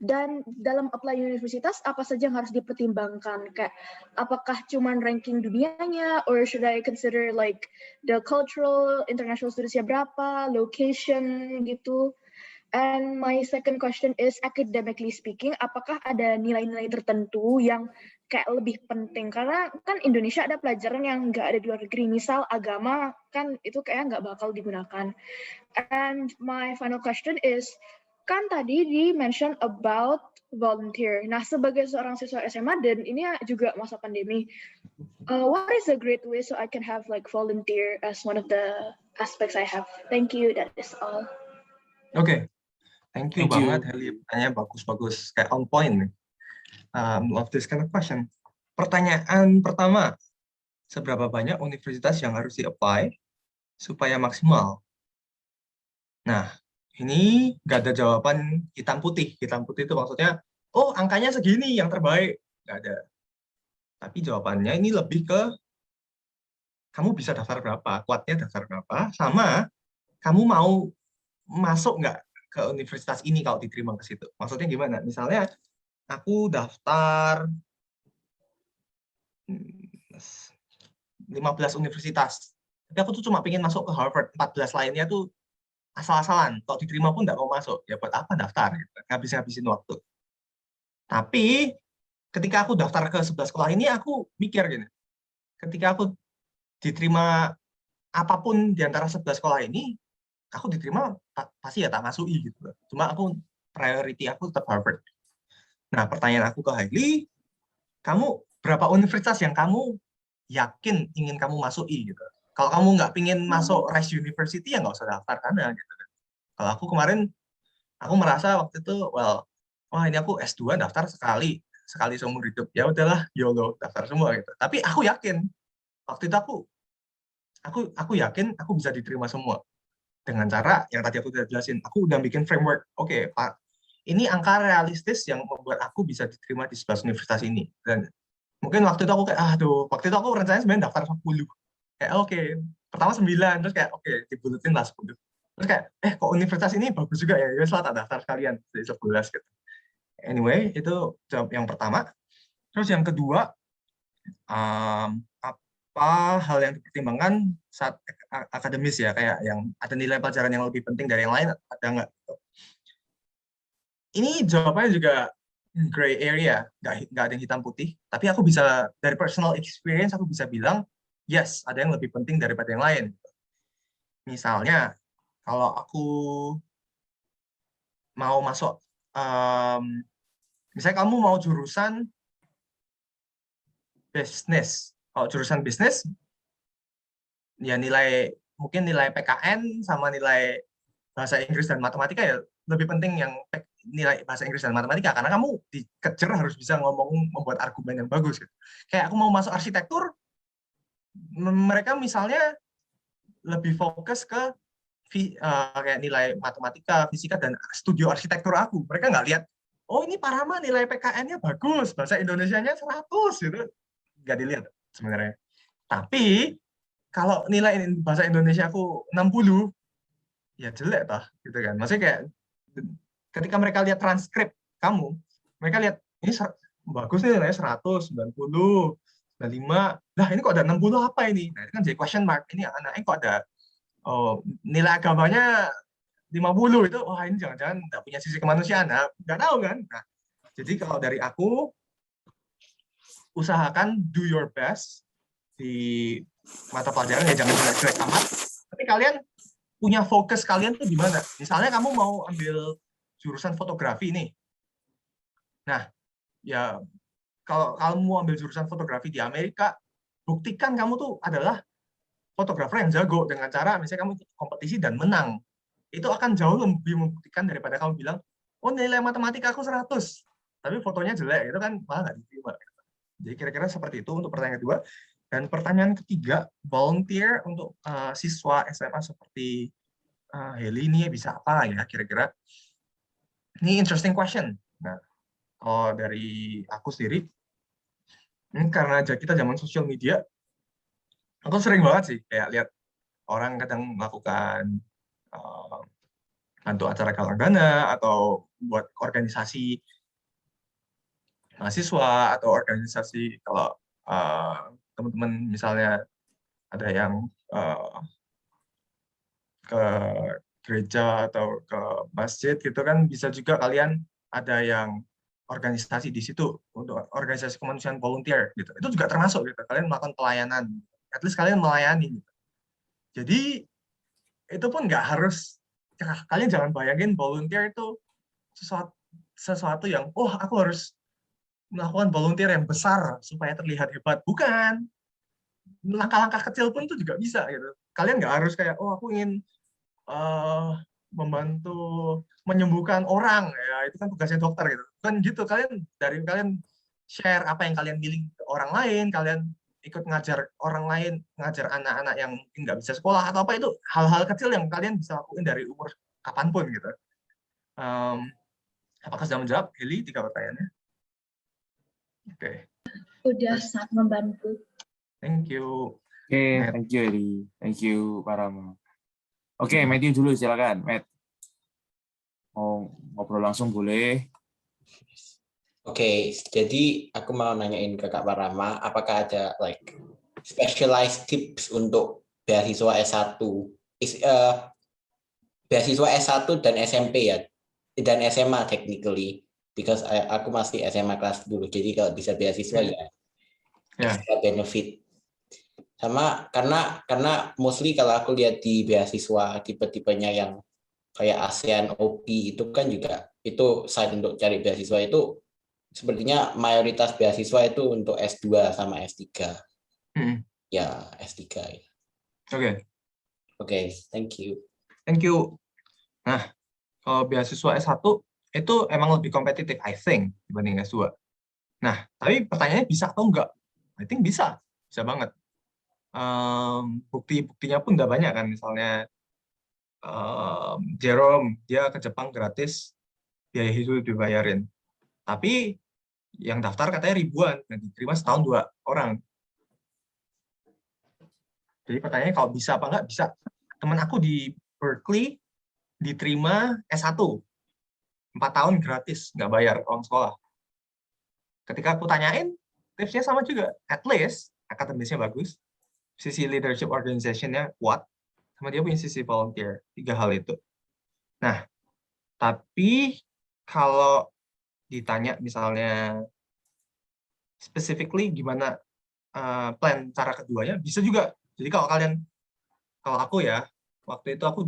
Dan dalam apply universitas, apa saja yang harus dipertimbangkan? Kayak, apakah cuman ranking dunianya, or should I consider like the cultural, international studies-nya berapa, location gitu. And my second question is, academically speaking, apakah ada nilai-nilai tertentu yang kayak lebih penting? Karena kan Indonesia ada pelajaran yang nggak ada di luar negeri, misal agama, kan itu kayak nggak bakal digunakan. And my final question is, kan tadi di-mention about volunteer. Nah, sebagai seorang siswa SMA, dan ini juga masa pandemi, what is a great way so I can have like volunteer as one of the aspects I have? Thank you, that is all. Oke. Thank you banget, Heli. Pertanyaan bagus-bagus, kayak on point. Love this kind of question. Pertanyaan pertama, seberapa banyak universitas yang harus di-apply supaya maksimal? Nah, ini nggak ada jawaban hitam putih. Hitam putih itu maksudnya, oh angkanya segini yang terbaik. Nggak ada. Tapi jawabannya ini lebih ke, kamu bisa daftar berapa, kuatnya daftar berapa, sama kamu mau masuk nggak ke universitas ini kalau diterima ke situ. Maksudnya gimana? Misalnya aku daftar 15 universitas, tapi aku tuh cuma pengen masuk ke Harvard, 14 lainnya tuh asal-asalan. Kalau diterima pun nggak mau masuk. Ya buat apa daftar? Gitu. Ngabisin waktu. Tapi ketika aku daftar ke 11 sekolah ini, aku mikir gini. Ketika aku diterima apapun di antara 11 sekolah ini, aku diterima pasti ya tak masuki gitu. Cuma aku priority aku tetap Harvard. Nah, pertanyaan aku ke Hailey, kamu berapa universitas yang kamu yakin ingin kamu masuki gitu. Kalau kamu nggak pingin masuk Rice University, ya nggak usah daftar karena gitu. Kalau aku kemarin, aku merasa waktu itu, wah ini aku S2 daftar sekali seumur hidup. Ya udahlah, YOLO, daftar semua gitu. Tapi aku yakin, waktu itu aku yakin aku bisa diterima semua. Dengan cara yang tadi aku udah jelasin, aku udah bikin framework. Oke, Pak, ini angka realistis yang membuat aku bisa diterima di 11 universitas ini. Dan mungkin waktu itu aku kayak, waktu itu aku rencananya sebenarnya daftar 10. Kayak oke, pertama 9, terus kayak oke, dibulutin lah 10. Terus kayak, kok universitas ini bagus juga ya, ya tak daftar sekalian, jadi 11 gitu. Anyway, itu jawab yang pertama. Terus yang kedua, apa hal yang dipertimbangkan saat akademis ya, kayak yang ada nilai pelajaran yang lebih penting dari yang lain, ada nggak? Ini jawabannya juga gray area, nggak ada yang hitam putih, tapi aku bisa, dari personal experience, aku bisa bilang, yes, ada yang lebih penting daripada yang lain. Misalnya, kalau aku mau masuk, misalnya kamu mau jurusan bisnis. Kalau jurusan bisnis, ya mungkin nilai PKN sama nilai bahasa Inggris dan matematika ya lebih penting yang nilai bahasa Inggris dan matematika, karena kamu dikejar harus bisa membuat argumen yang bagus. Gitu. Kayak aku mau masuk arsitektur, mereka misalnya lebih fokus ke kayak nilai matematika, fisika, dan studio arsitektur aku. Mereka nggak lihat, oh ini Parama nilai PKN-nya bagus, bahasa Indonesianya 100, gitu. Nggak dilihat sebenarnya. Tapi kalau nilai bahasa Indonesia aku 60, ya jelek toh, gitu kan. Maksudnya kayak ketika mereka lihat transkrip kamu, mereka lihat ini bagus nih nilainya 100, 90, 95. Lah ini kok ada 60 apa ini? Nah, itu kan jadi question mark. Ini anaknya kok ada nilai agamanya 50 itu, wah ini jangan-jangan nggak punya sisi kemanusiaan, nah, nggak tahu kan. Nah, jadi kalau dari aku, usahakan do your best di mata pelajaran, ya jangan jelek-jelek amat, tapi kalian punya fokus kalian tuh di mana. Misalnya kamu mau ambil jurusan fotografi nih, nah ya kalau kamu mau ambil jurusan fotografi di Amerika, buktikan kamu tuh adalah fotografer yang jago dengan cara misalnya kamu ikut kompetisi dan menang. Itu akan jauh lebih membuktikan daripada kamu bilang, oh nilai matematika aku 100, tapi fotonya jelek, itu kan malah nggak diterima. Jadi kira-kira seperti itu untuk pertanyaan kedua. Dan pertanyaan ketiga, volunteer untuk siswa SMA seperti Heli ini bisa apa ya kira-kira? Ini interesting question. Nah, kalau dari aku sendiri, ini karena kita zaman sosial media, aku sering banget sih kayak lihat orang kadang melakukan bantu acara galang dana atau buat organisasi mahasiswa atau organisasi kalau teman-teman misalnya ada yang ke gereja atau ke masjid gitu kan, bisa juga kalian ada yang organisasi di situ untuk organisasi kemanusiaan volunteer gitu. Itu juga termasuk gitu. Kalian melakukan pelayanan. At least kalian melayani gitu. Jadi itu pun nggak harus, kalian jangan bayangin volunteer itu sesuatu yang aku harus melakukan volunteer yang besar supaya terlihat hebat. Bukan. Langkah-langkah kecil pun itu juga bisa gitu. Kalian nggak harus kayak aku ingin membantu menyembuhkan orang, ya itu kan tugasnya dokter gitu. Kan gitu, kalian share apa yang kalian miliki ke orang lain, kalian ikut ngajar orang lain, ngajar anak-anak yang mungkin nggak bisa sekolah atau apa, itu hal-hal kecil yang kalian bisa lakuin dari umur kapanpun gitu. Apakah sudah menjawab, Heli, 3 pertanyaannya? Oke. Udah sangat membantu. Thank you. Oke, thank you Heli. Thank you Pak Rama. Oke, Matthew dulu silakan, Matt. Mau ngobrol langsung boleh. Oke, jadi aku mau nanyain ke Kak Parama, apakah ada specialized tips untuk beasiswa S1, beasiswa S1 dan SMP ya, dan SMA technically, because aku masih SMA kelas dulu, jadi kalau bisa beasiswa ya extra benefit. Sama karena mostly kalau aku lihat di beasiswa tipe-tipenya yang kayak ASEAN OP itu kan juga itu side untuk cari beasiswa itu sepertinya mayoritas beasiswa itu untuk S2 sama S3. Ya, S3 ya. Oke, thank you. Thank you. Nah, kalau beasiswa S1 itu emang lebih kompetitif, I think, dibanding S2. Nah, tapi pertanyaannya bisa atau enggak? I think bisa banget. Bukti-buktinya pun udah banyak kan, misalnya Jerome, dia ke Jepang gratis, biaya hidup dibayarin. Tapi yang daftar katanya ribuan, dan diterima setahun 2 orang. Jadi pertanyaannya kalau bisa apa enggak? Bisa. Teman aku di Berkeley diterima S1, 4 tahun gratis, nggak bayar uang sekolah. Ketika aku tanyain, tipsnya sama juga. At least, akademisnya bagus, sisi leadership organization-nya kuat, sama dia punya sisi volunteer. 3 hal itu. Nah, tapi kalau ditanya misalnya specifically gimana plan cara keduanya, bisa juga. Jadi kalau aku ya, waktu itu aku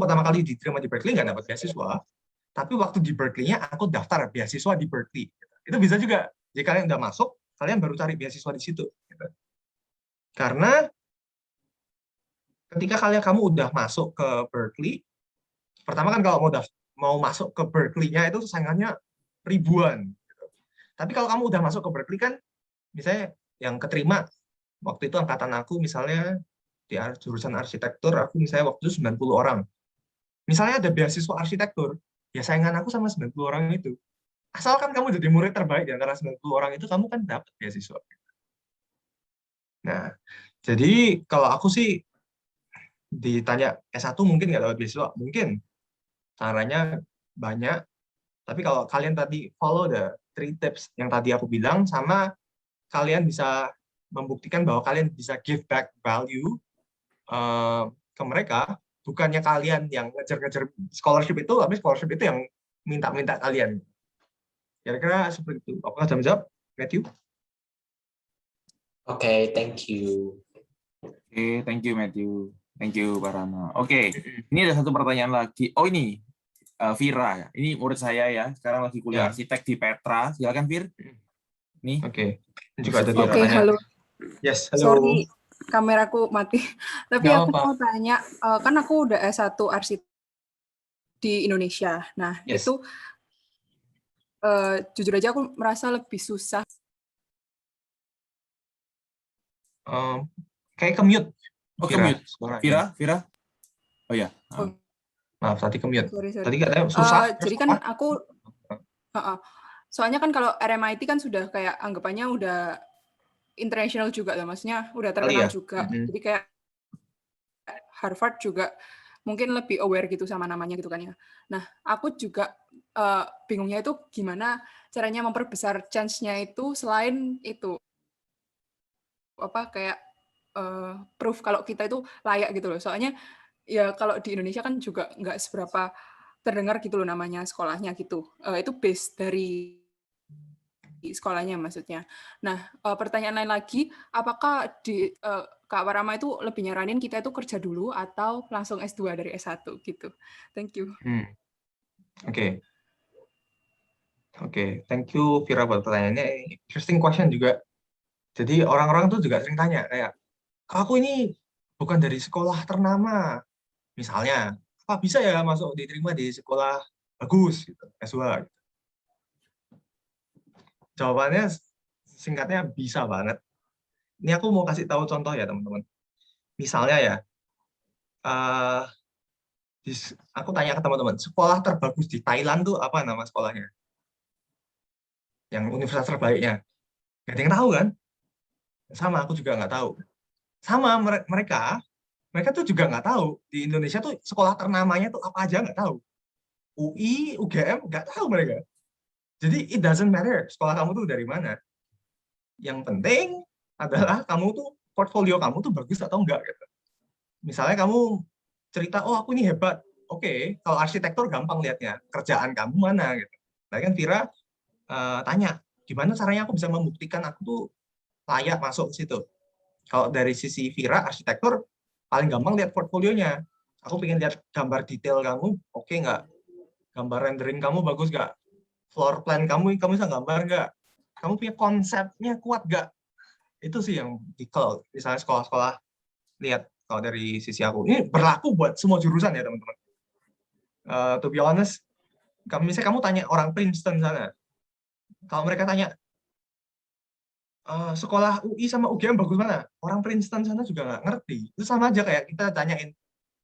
pertama kali diterima di Berkeley nggak dapat beasiswa, tapi waktu di Berkeley-nya aku daftar beasiswa di Berkeley. Itu bisa juga. Jadi kalian udah masuk, kalian baru cari beasiswa di situ. Karena ketika kamu udah masuk ke Berkeley, pertama kan kalau mau masuk ke Berkeley-nya itu saingannya ribuan. Tapi kalau kamu udah masuk ke Berkeley kan, misalnya yang keterima, waktu itu angkatan aku misalnya di jurusan arsitektur, aku misalnya waktu itu 90 orang. Misalnya ada beasiswa arsitektur, ya saingan aku sama 90 orang itu. Asalkan kamu jadi murid terbaik di antara 90 orang itu, kamu kan dapat beasiswa. Nah, jadi kalau aku sih ditanya S1 mungkin nggak dapat beasiswa, mungkin. Caranya banyak, tapi kalau kalian tadi follow the 3 tips yang tadi aku bilang, sama kalian bisa membuktikan bahwa kalian bisa give back value ke mereka, bukannya kalian yang ngejar-ngejar scholarship itu, tapi scholarship itu yang minta-minta kalian. Kira-kira seperti itu. Apakah jawab, Matthew? Oke, thank you. Oke, thank you Matthew. Thank you Pak Rama. Oke, ini ada satu pertanyaan lagi. Oh ini, Vira. Ini murid saya ya, sekarang lagi kuliah Ya. arsitek di Petra. Silakan Vir. Nih. Oke. Juga ada dua Oke, pertanyaan. halo. Yes, halo. Sorry, kameraku mati. Tapi Nggak aku apa-apa. mau tanya, kan aku udah S1 arsitek di Indonesia. Nah, Yes. itu jujur aja aku merasa lebih susah. Kayak commute. Oh, Vira, commute. suaranya. Vira. Oh ya. Oh. Maaf, tadi commute. Sorry. Tadi katanya susah. Jadi kan aku, soalnya kan kalau RMIT kan sudah kayak anggapannya udah international juga lah, maksudnya udah terkenal ya? juga. Jadi kayak Harvard juga mungkin lebih aware gitu sama namanya gitu kan ya. Nah, aku juga bingungnya itu gimana caranya memperbesar chance-nya itu selain itu apa kayak proof kalau kita itu layak gitu loh. Soalnya ya kalau di Indonesia kan juga nggak seberapa terdengar gitu loh namanya sekolahnya gitu. Itu base dari sekolahnya maksudnya. Nah, pertanyaan lain lagi, apakah di Kak Warama itu lebih nyaranin kita itu kerja dulu atau langsung S2 dari S1 gitu? Thank you. Oke, thank you Vira buat pertanyaannya. Interesting question juga. Jadi orang-orang tuh juga sering tanya kayak, aku ini bukan dari sekolah ternama, misalnya, apa bisa ya masuk diterima di sekolah bagus gitu, S2 gitu. Jawabannya singkatnya bisa banget. Ini aku mau kasih tahu contoh ya teman-teman. Misalnya ya, aku tanya ke teman-teman, sekolah terbagus di Thailand tuh apa nama sekolahnya? Yang universitas terbaiknya? Nggak ada yang tahu kan? Sama, aku juga nggak tahu. Sama mereka tuh juga nggak tahu. Di Indonesia tuh sekolah ternamanya tuh apa aja nggak tahu. UI, UGM, nggak tahu mereka. Jadi it doesn't matter sekolah kamu tuh dari mana. Yang penting adalah kamu tuh portfolio kamu tuh bagus atau enggak gitu. Misalnya kamu cerita, oh aku ini hebat. Oke, kalau arsitektur gampang lihatnya. Kerjaan kamu mana gitu. Nah kan Vira tanya, gimana caranya aku bisa membuktikan aku tuh layak masuk ke situ. Kalau dari sisi Vira, arsitektur paling gampang lihat portfolionya. Aku pengen lihat gambar detail kamu, oke nggak? Gambar rendering kamu bagus nggak? Floor plan kamu bisa gambar nggak? Kamu punya konsepnya kuat nggak? Itu sih yang kalau misalnya sekolah-sekolah lihat kalau dari sisi aku. Ini berlaku buat semua jurusan ya teman-teman. To be honest, misalnya kamu tanya orang Princeton sana, kalau mereka tanya, sekolah UI sama UGM bagus mana? Orang Princeton sana juga nggak ngerti. Itu sama aja kayak kita tanyain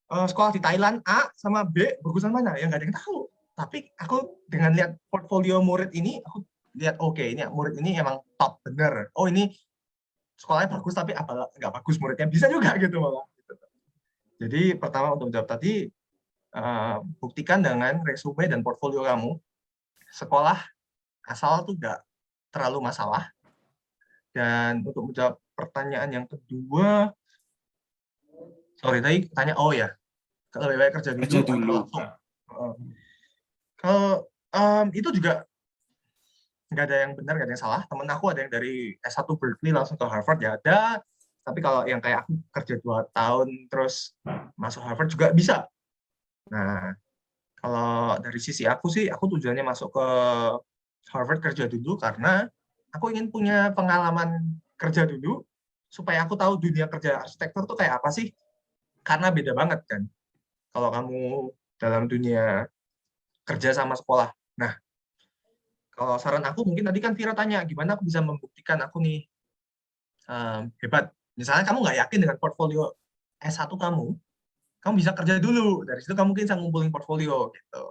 sekolah di Thailand A sama B bagusan mana? Ya nggak ada yang tahu. Tapi aku dengan lihat portfolio murid ini, aku lihat oke, ini murid ini emang top bener. Oh ini sekolahnya bagus tapi apa nggak bagus muridnya bisa juga gitu malah. Jadi pertama untuk menjawab tadi, buktikan dengan resume dan portfolio kamu. Sekolah asal tuh nggak terlalu masalah. Dan untuk menjawab pertanyaan yang kedua, sorry tadi tanya, oh ya, kalau lebih baik kerja dulu. Kalau itu juga nggak ada yang benar, nggak ada yang salah. Temen aku ada yang dari S1 Berkeley langsung ke Harvard ya ada. Tapi kalau yang kayak aku kerja 2 tahun terus masuk Harvard juga bisa. Nah, kalau dari sisi aku sih, aku tujuannya masuk ke Harvard kerja dulu karena aku ingin punya pengalaman kerja dulu, supaya aku tahu dunia kerja arsitektur tuh kayak apa sih. Karena beda banget kan, kalau kamu dalam dunia kerja sama sekolah. Nah, kalau saran aku mungkin tadi kan Vira tanya, gimana aku bisa membuktikan aku nih hebat. Misalnya kamu nggak yakin dengan portfolio S1 kamu bisa kerja dulu. Dari situ kamu mungkin bisa ngumpulin portfolio gitu.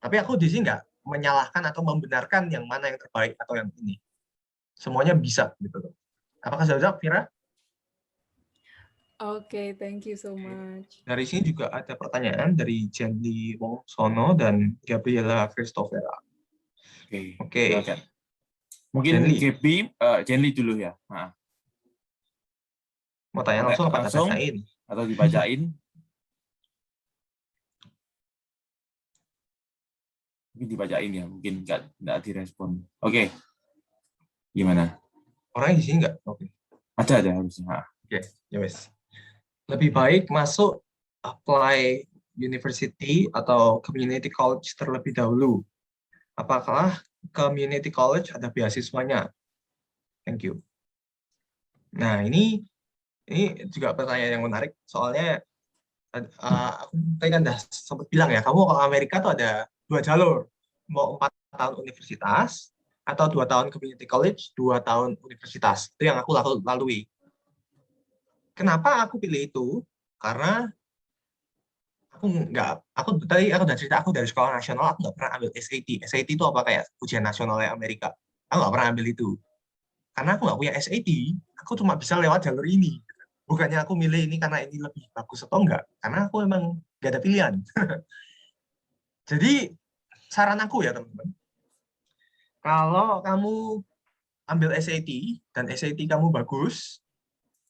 Tapi aku di sini nggak menyalahkan atau membenarkan yang mana yang terbaik atau yang ini. Semuanya bisa gitu. Apakah sudah jawab, Vira? Oke, thank you so much. Dari sini juga ada pertanyaan dari Jenny Wongsono dan Gabriela Christopher. Oke. Mungkin Jenny dulu ya. Nah. Mau tanya langsung apa langsung bacain? Atau dibacain? Mungkin dibacain ya, mungkin nggak direspon. Oke, gimana? Orangnya di sini nggak? Oke. Ada harusnya. Oke, ya wes. Lebih baik masuk apply university atau community college terlebih dahulu. Apakah community college ada beasiswanya? Thank you. Nah, ini juga pertanyaan yang menarik. Soalnya aku tadi kan udah sempat bilang ya, kamu kalau Amerika tuh ada 2 jalur. Mau 4 tahun universitas, atau 2 tahun community college, 2 tahun universitas. Itu yang aku lalui. Kenapa aku pilih itu? Karena aku udah cerita, aku dari sekolah nasional, aku nggak pernah ambil SAT. SAT itu apa, kayak ujian nasionalnya Amerika. Aku nggak pernah ambil itu. Karena aku nggak punya SAT, aku cuma bisa lewat jalur ini. Bukannya aku milih ini karena ini lebih bagus atau enggak, karena aku emang nggak ada pilihan. Jadi, saran aku ya teman-teman, kalau kamu ambil SAT, dan SAT kamu bagus,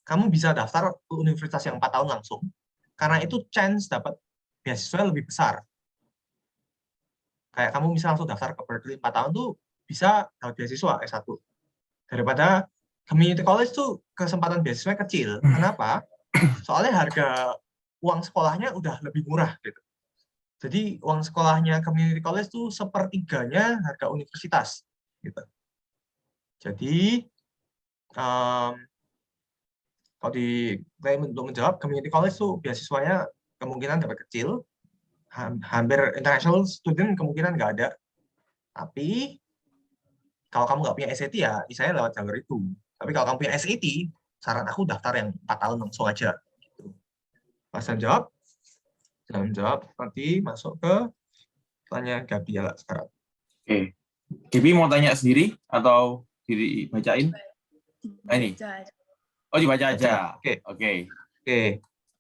kamu bisa daftar ke universitas yang 4 tahun langsung, karena itu chance dapat beasiswa lebih besar. Kayak kamu misal langsung daftar ke Berkeley 4 tahun tuh bisa dapat beasiswa S1. Daripada community college tuh kesempatan beasiswa kecil. Kenapa? Soalnya harga uang sekolahnya udah lebih murah gitu. Jadi uang sekolahnya community college tuh sepertiganya harga universitas gitu. Jadi kalau untuk menjawab, community college tuh beasiswanya kemungkinan dapat kecil, hampir international student kemungkinan nggak ada. Tapi kalau kamu nggak punya SAT ya, misalnya lewat jalur itu. Tapi kalau kamu punya SAT, saran aku daftar yang 4 tahun langsung aja. Gitu. Pas jawab, nanti masuk ke pertanyaan Gabriela sekarang. Oke. Gaby mau tanya sendiri atau dibacain? Ini. Oh, dibaca aja. Oke.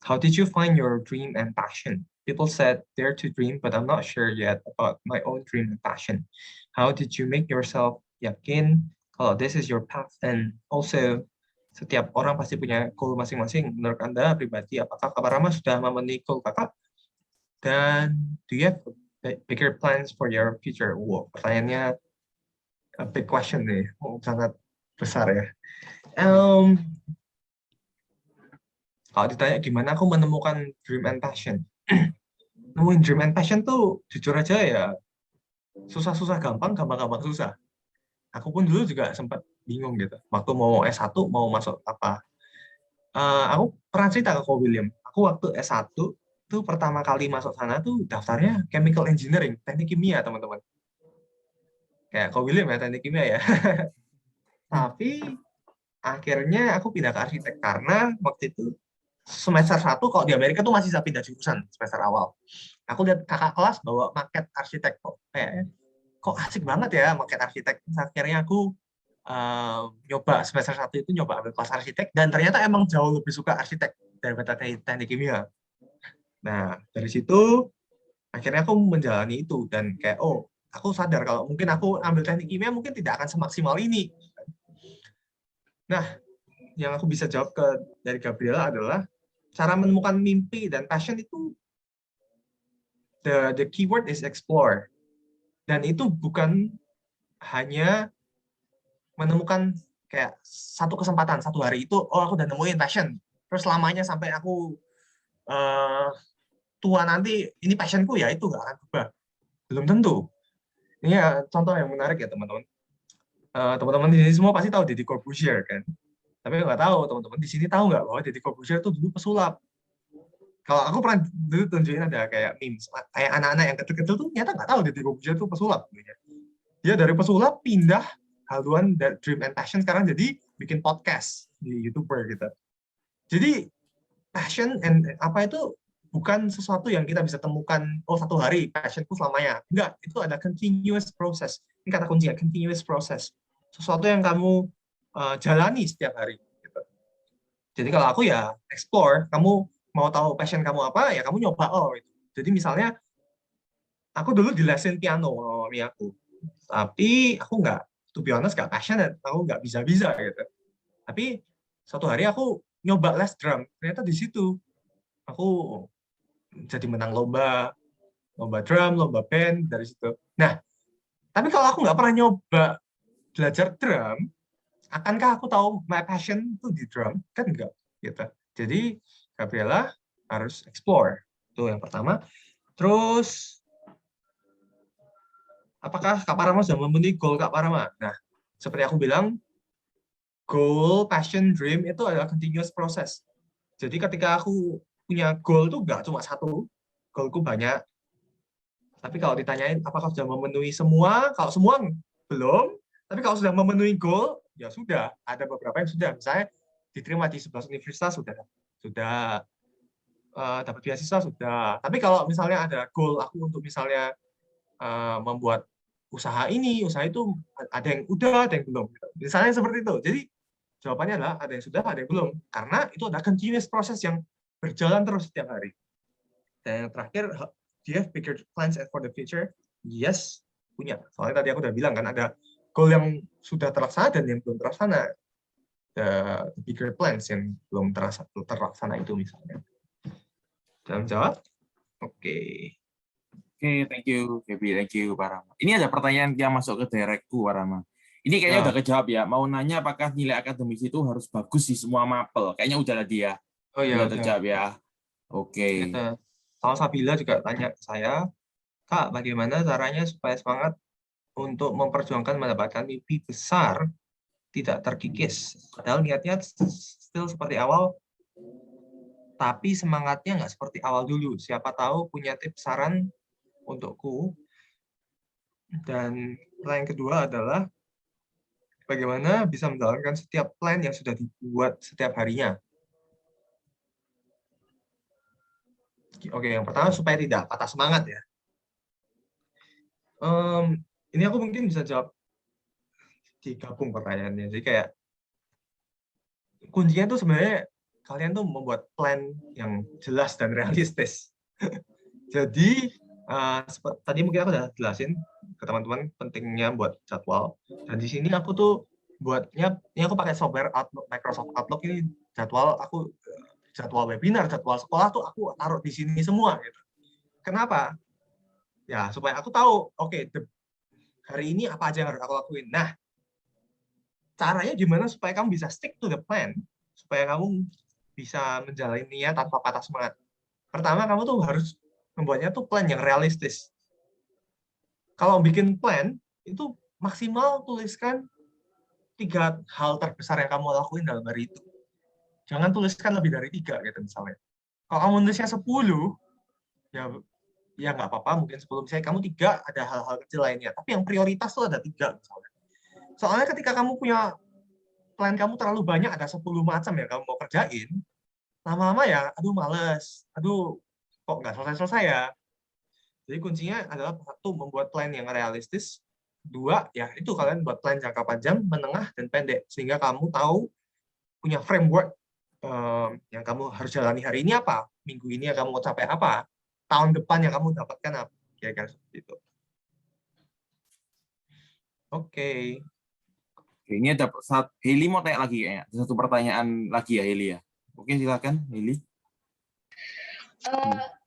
How did you find your dream and passion? People said dare to dream, but I'm not sure yet about my own dream and passion. How did you make yourself yakin kalau this is your path? And also, setiap orang pasti punya goal masing-masing. Menurut Anda pribadi, apakah Kak Rama sudah memenuhi goal Kakak? Dan do you have bigger plans for your future? Wow, pertanyaannya a big question nih, sangat besar ya. Kalau ditanya gimana aku menemukan dream and passion, nemuin dream and passion tuh jujur aja ya susah-susah gampang, gampang-gampang susah. Aku pun dulu juga sempat bingung gitu. Waktu mau S1 mau masuk apa? Aku pernah cerita ke Ko William. Aku waktu S1 tuh pertama kali masuk sana tuh daftarnya chemical engineering, teknik kimia teman-teman. Kayak Ko William ya, teknik kimia ya. Tapi akhirnya aku pindah ke arsitek karena waktu itu semester 1 kalau di Amerika tuh masih bisa pindah jurusan semester awal. Aku lihat kakak kelas bawa maket arsitek kok asik banget ya maket arsitek. Akhirnya aku nyoba semester 1 itu nyoba ambil kelas arsitek dan ternyata emang jauh lebih suka arsitek daripada teknik kimia. Nah, dari situ akhirnya aku menjalani itu dan kayak aku sadar kalau mungkin aku ambil teknik kimia mungkin tidak akan semaksimal ini. Nah, yang aku bisa jawab dari Gabriela adalah cara menemukan mimpi dan passion itu the keyword is explore. Dan itu bukan hanya menemukan kayak satu kesempatan, satu hari itu, aku udah nemuin passion. Terus lamanya sampai aku tua nanti, ini passionku ya, itu nggak akan berubah. Belum tentu. Ini ya, contoh yang menarik ya teman-teman. Teman-teman di sini semua pasti tahu Deddy Corbuzier kan? Tapi nggak tahu, teman-teman di sini tahu nggak bahwa Deddy Corbuzier itu dulu pesulap. Kalau aku pernah dulu tunjukin ada kayak memes, kayak anak-anak yang kecil-kecil tuh ternyata nggak tahu Deddy Corbuzier itu pesulap. Dia dari pesulap pindah haluan dream and passion sekarang jadi bikin podcast di YouTuber gitu. Jadi passion and apa itu bukan sesuatu yang kita bisa temukan satu hari passionku selamanya. Enggak, itu ada continuous process. Ini kata kuncinya, continuous process. Sesuatu yang kamu jalani setiap hari. Gitu. Jadi kalau aku ya explore, kamu mau tahu passion kamu apa, ya kamu nyoba itu. Jadi misalnya, aku dulu dilesin piano sama mami aku. Tapi aku nggak, to be honest, nggak passionate. Aku nggak bisa-bisa gitu. Tapi suatu hari aku nyoba les drum. Ternyata di situ aku jadi menang lomba. lomba drum, lomba band dari situ. Nah, tapi kalau aku nggak pernah nyoba belajar drum, akankah aku tahu my passion itu di drum? Kan enggak, gitu. Jadi Gabriela harus explore. Itu yang pertama. Terus, apakah Kak Parama sudah memenuhi goal Kak Parama? Nah, seperti aku bilang, goal, passion, dream itu adalah continuous process. Jadi ketika aku punya goal tuh nggak cuma satu, goalku banyak. Tapi kalau ditanyain apakah sudah memenuhi semua, kalau semua belum. Tapi kalau sudah memenuhi goal, ya sudah. Ada beberapa yang sudah. Misalnya diterima di 11 universitas sudah dapat beasiswa sudah. Tapi kalau misalnya ada goal aku untuk misalnya membuat usaha ini, usaha itu, ada yang udah, ada yang belum. Misalnya seperti itu. Jadi jawabannya adalah ada yang sudah, ada yang belum. Karena itu ada continuous proses yang berjalan terus setiap hari. Dan yang terakhir, do you have bigger plans for the future? Yes, punya. Soalnya tadi aku udah bilang kan ada goal yang sudah terlaksana dan yang belum terlaksana. The bigger plans yang belum terlaksana itu misalnya. Dalam jawab? Oke. Oke, thank you, Gaby, thank you, Parama. Ini ada pertanyaan yang masuk ke direkku, Parama. Ini kayaknya udah kejawab ya. Mau nanya apakah nilai akademis itu harus bagus di semua mapel? Kayaknya udah lah dia. Oh iya, udah terjawab ya. Oke. Sama Sabila juga tanya ke saya, Kak, bagaimana caranya supaya semangat untuk memperjuangkan mendapatkan mimpi besar tidak terkikis? Padahal niatnya still seperti awal, tapi semangatnya nggak seperti awal dulu. Siapa tahu punya tips saran untukku. Dan pertanyaan kedua adalah, bagaimana bisa menjalankan setiap plan yang sudah dibuat setiap harinya? Oke, yang pertama supaya tidak patah semangat ya. Ini aku mungkin bisa jawab digabung pertanyaannya. Jadi kayak kuncinya tuh sebenarnya kalian tuh membuat plan yang jelas dan realistis. Jadi tadi mungkin aku udah jelasin ke teman-teman pentingnya buat jadwal. Dan di sini aku tuh buatnya, ini aku pakai software Outlook, Microsoft Outlook ini jadwal webinar, jadwal sekolah tuh aku taruh di sini semua. Gitu. Kenapa? Ya supaya aku tahu, oke, hari ini apa aja yang harus aku lakuin. Nah, caranya gimana supaya kamu bisa stick to the plan, supaya kamu bisa menjalaninya tanpa patah semangat. Pertama, kamu tuh harus membuatnya tuh plan yang realistis. Kalau bikin plan, itu maksimal tuliskan 3 hal terbesar yang kamu lakuin dalam hari itu. Jangan tuliskan lebih dari 3, gitu misalnya. Kalau kamu nulisnya 10, ya nggak apa-apa, mungkin 10, misalnya kamu 3, ada hal-hal kecil lainnya. Tapi yang prioritas tuh ada 3, misalnya. Soalnya ketika kamu punya plan kamu terlalu banyak, ada 10 macam yang kamu mau kerjain, lama-lama ya, aduh males, aduh kok nggak selesai-selesai ya. Jadi kuncinya adalah satu, membuat plan yang realistis. 2, ya itu kalian buat plan jangka panjang, menengah, dan pendek. Sehingga kamu tahu, punya framework yang kamu harus jalani hari ini apa, minggu ini yang kamu mau capai apa, tahun depan yang kamu dapatkan apa, kira-kira seperti itu. Oke. Ini ada Heli mau tanya lagi kayaknya. Ada satu pertanyaan lagi ya, Heli ya. Oke, silakan, Heli.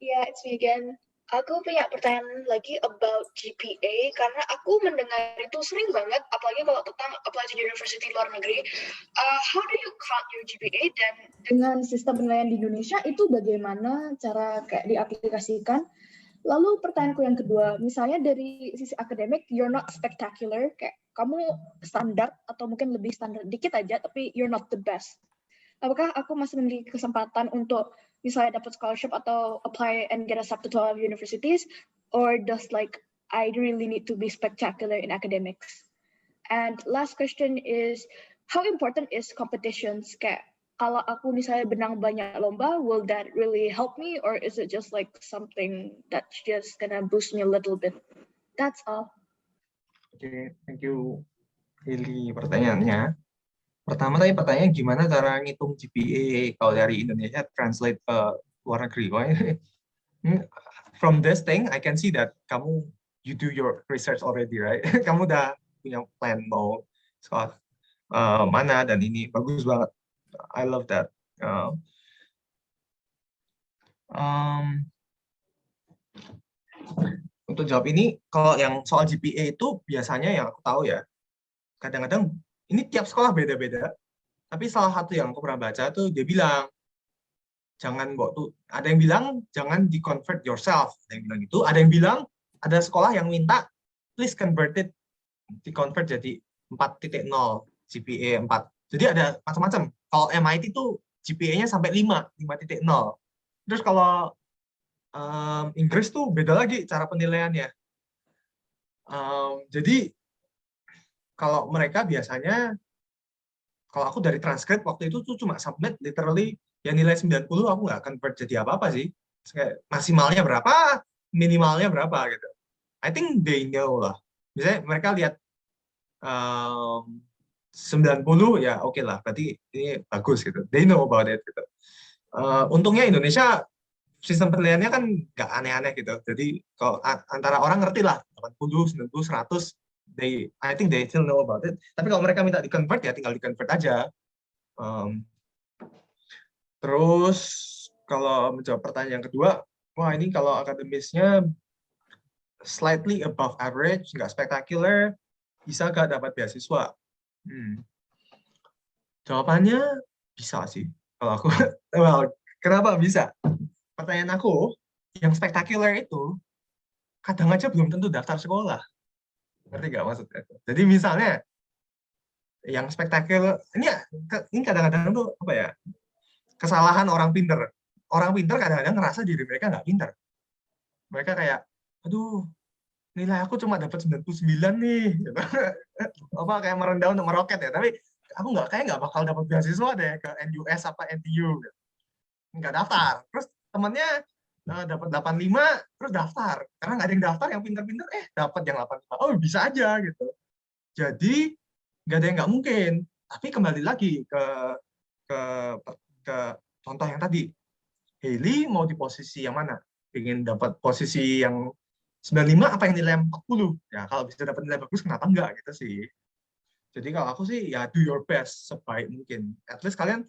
Yeah, it's me again. Aku punya pertanyaan lagi about GPA, karena aku mendengar itu sering banget, apalagi kalau tentang apply to university luar negeri. How do you count your GPA, dan dengan sistem penilaian di Indonesia itu bagaimana cara kayak diaplikasikan? Lalu pertanyaanku yang kedua, misalnya dari sisi akademik, you're not spectacular, kayak kamu standar atau mungkin lebih standar dikit aja, tapi you're not the best. Apakah aku masih memiliki kesempatan untuk misalnya dapat scholarship atau apply and get accepted to 12 universities, or does like I really need to be spectacular in academics? And last question is, how important is competitions? Kayak kalau aku misalnya benang banyak lomba, will that really help me, or is it just like something that's just gonna boost me a little bit? That's all. Oke, thank you, Heli, pertanyaannya. Pertama tadi pertanyaannya gimana cara ngitung GPA kalau dari Indonesia translate ke luar negeri. From this thing, I can see that you do your research already, right? Kamu udah punya plan mau sekolah mana, dan ini bagus banget. I love that. Untuk jawab ini, kalau yang soal GPA itu biasanya yang aku tahu ya, kadang-kadang ini tiap sekolah beda-beda. Tapi salah satu yang aku pernah baca tuh dia bilang, jangan tuh, ada yang bilang jangan di-convert yourself, ada yang bilang gitu, ada yang bilang ada sekolah yang minta please convert it, di-convert jadi 4.0 GPA 4. Jadi ada macam-macam. Kalau MIT tuh GPA-nya sampai 5.0. Terus kalau Inggris tuh beda lagi cara penilaiannya. Jadi kalau mereka biasanya, kalau aku dari transkrip waktu itu tuh cuma submit literally yang nilai 90, aku nggak convert jadi apa-apa sih. Kayak maksimalnya berapa, minimalnya berapa gitu. I think they know lah. Misalnya mereka lihat 90 ya oke lah, berarti ini bagus gitu. They know about it gitu. Untungnya Indonesia sistem penilaiannya kan nggak aneh-aneh gitu. Jadi kalau antara orang ngerti lah 80, 90, 100, I think they still know about it. Tapi kalau mereka minta di-convert ya tinggal di-convert aja. Terus kalau menjawab pertanyaan yang kedua, wah ini kalau akademisnya slightly above average, nggak spektakuler, bisa nggak dapat beasiswa? Jawabannya bisa sih. Kalau aku, well, kenapa bisa? Pertanyaan aku, yang spektakuler itu kadang aja belum tentu daftar sekolah. Ngerti nggak maksudnya? Jadi misalnya yang spektakuler, ini kadang-kadang tuh apa ya? Kesalahan orang pinter. Orang pinter kadang-kadang ngerasa diri mereka nggak pinter. Mereka kayak, aduh, nilai aku cuma dapat 99 nih. Apa kayak merendah untuk meroket ya. Tapi aku nggak bakal dapat beasiswa deh ke NUS apa NTU. Nggak daftar. Terus temannya dapat 85, terus daftar. Karena nggak ada yang daftar, yang pinter-pinter, dapat yang 85. Oh, bisa aja gitu. Jadi, nggak ada yang nggak mungkin. Tapi kembali lagi ke contoh yang tadi. Hailey mau di posisi yang mana? Ingin dapat posisi yang 95 apa yang nilai 40? Ya, kalau bisa dapat nilai bagus, kenapa enggak gitu sih. Jadi kalau aku sih, ya do your best sebaik mungkin. At least kalian,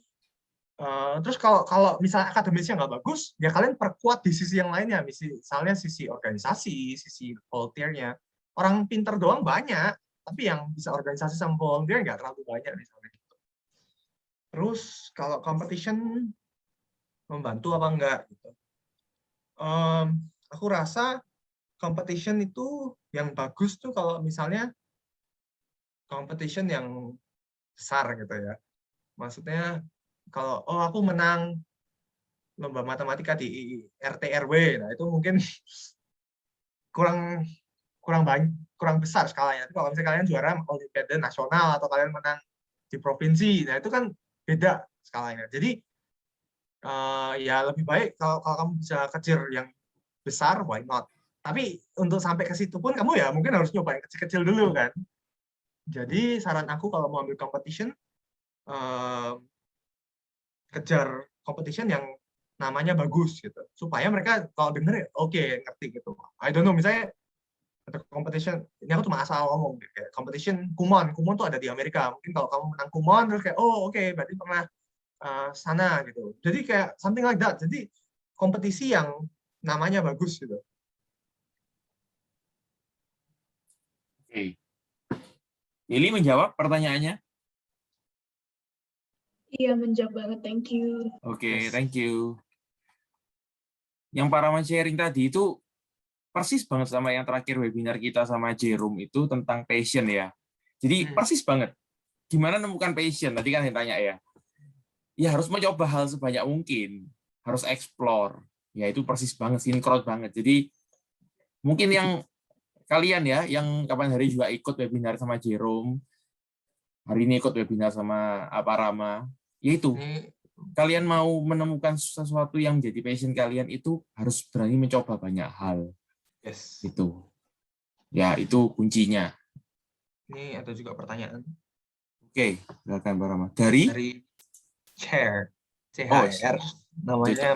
terus kalau misalnya akademisnya nggak bagus, ya kalian perkuat di sisi yang lainnya. Misalnya sisi organisasi, sisi volunteer-nya. Orang pinter doang banyak, tapi yang bisa organisasi sama volunteer nggak terlalu banyak misalnya. Terus kalau competition membantu apa enggak? Gitu. Aku rasa competition itu yang bagus tuh kalau misalnya competition yang besar gitu ya. Maksudnya kalau aku menang lomba matematika di RT RW, nah itu mungkin kurang besar skalanya. Kalau misalnya kalian juara olimpiade nasional atau kalian menang di provinsi, nah itu kan beda skalanya. Jadi ya lebih baik kalau kamu bisa kejar yang besar, why not? Tapi untuk sampai ke situ pun kamu ya mungkin harus nyoba yang kecil-kecil dulu kan. Jadi saran aku kalau mau ambil competition, kejar competition yang namanya bagus gitu, supaya mereka kalau denger oke, ngerti gitu. I don't know, misalnya ada competition, ini aku cuma asal ngomong kayak competition Kumon tuh ada di Amerika. Mungkin kalau kamu menang Kumon terus kayak oke, berarti pernah sana gitu. Jadi kayak something like that. Jadi kompetisi yang namanya bagus gitu. Oke. Lili menjawab pertanyaannya? Iya, menjawab banget. Thank you. Oke, thank you. Yang Paraman sharing tadi itu persis banget sama yang terakhir webinar kita sama Jerome itu tentang passion ya. Jadi persis banget. Gimana nemukan passion? Tadi kan yang tanya ya. Ya harus mencoba hal sebanyak mungkin. Harus explore. Ya itu persis banget, sinkron banget. Jadi mungkin yang kalian ya, yang kapan hari juga ikut webinar sama Jerome, hari ini ikut webinar sama Aparama, yaitu kalian mau menemukan sesuatu yang menjadi passion kalian itu harus berani mencoba banyak hal. Yes. Itu. Ya, itu kuncinya. Ini ada juga pertanyaan. Oke, silakan Parama. Dari Chair. CHR. Namanya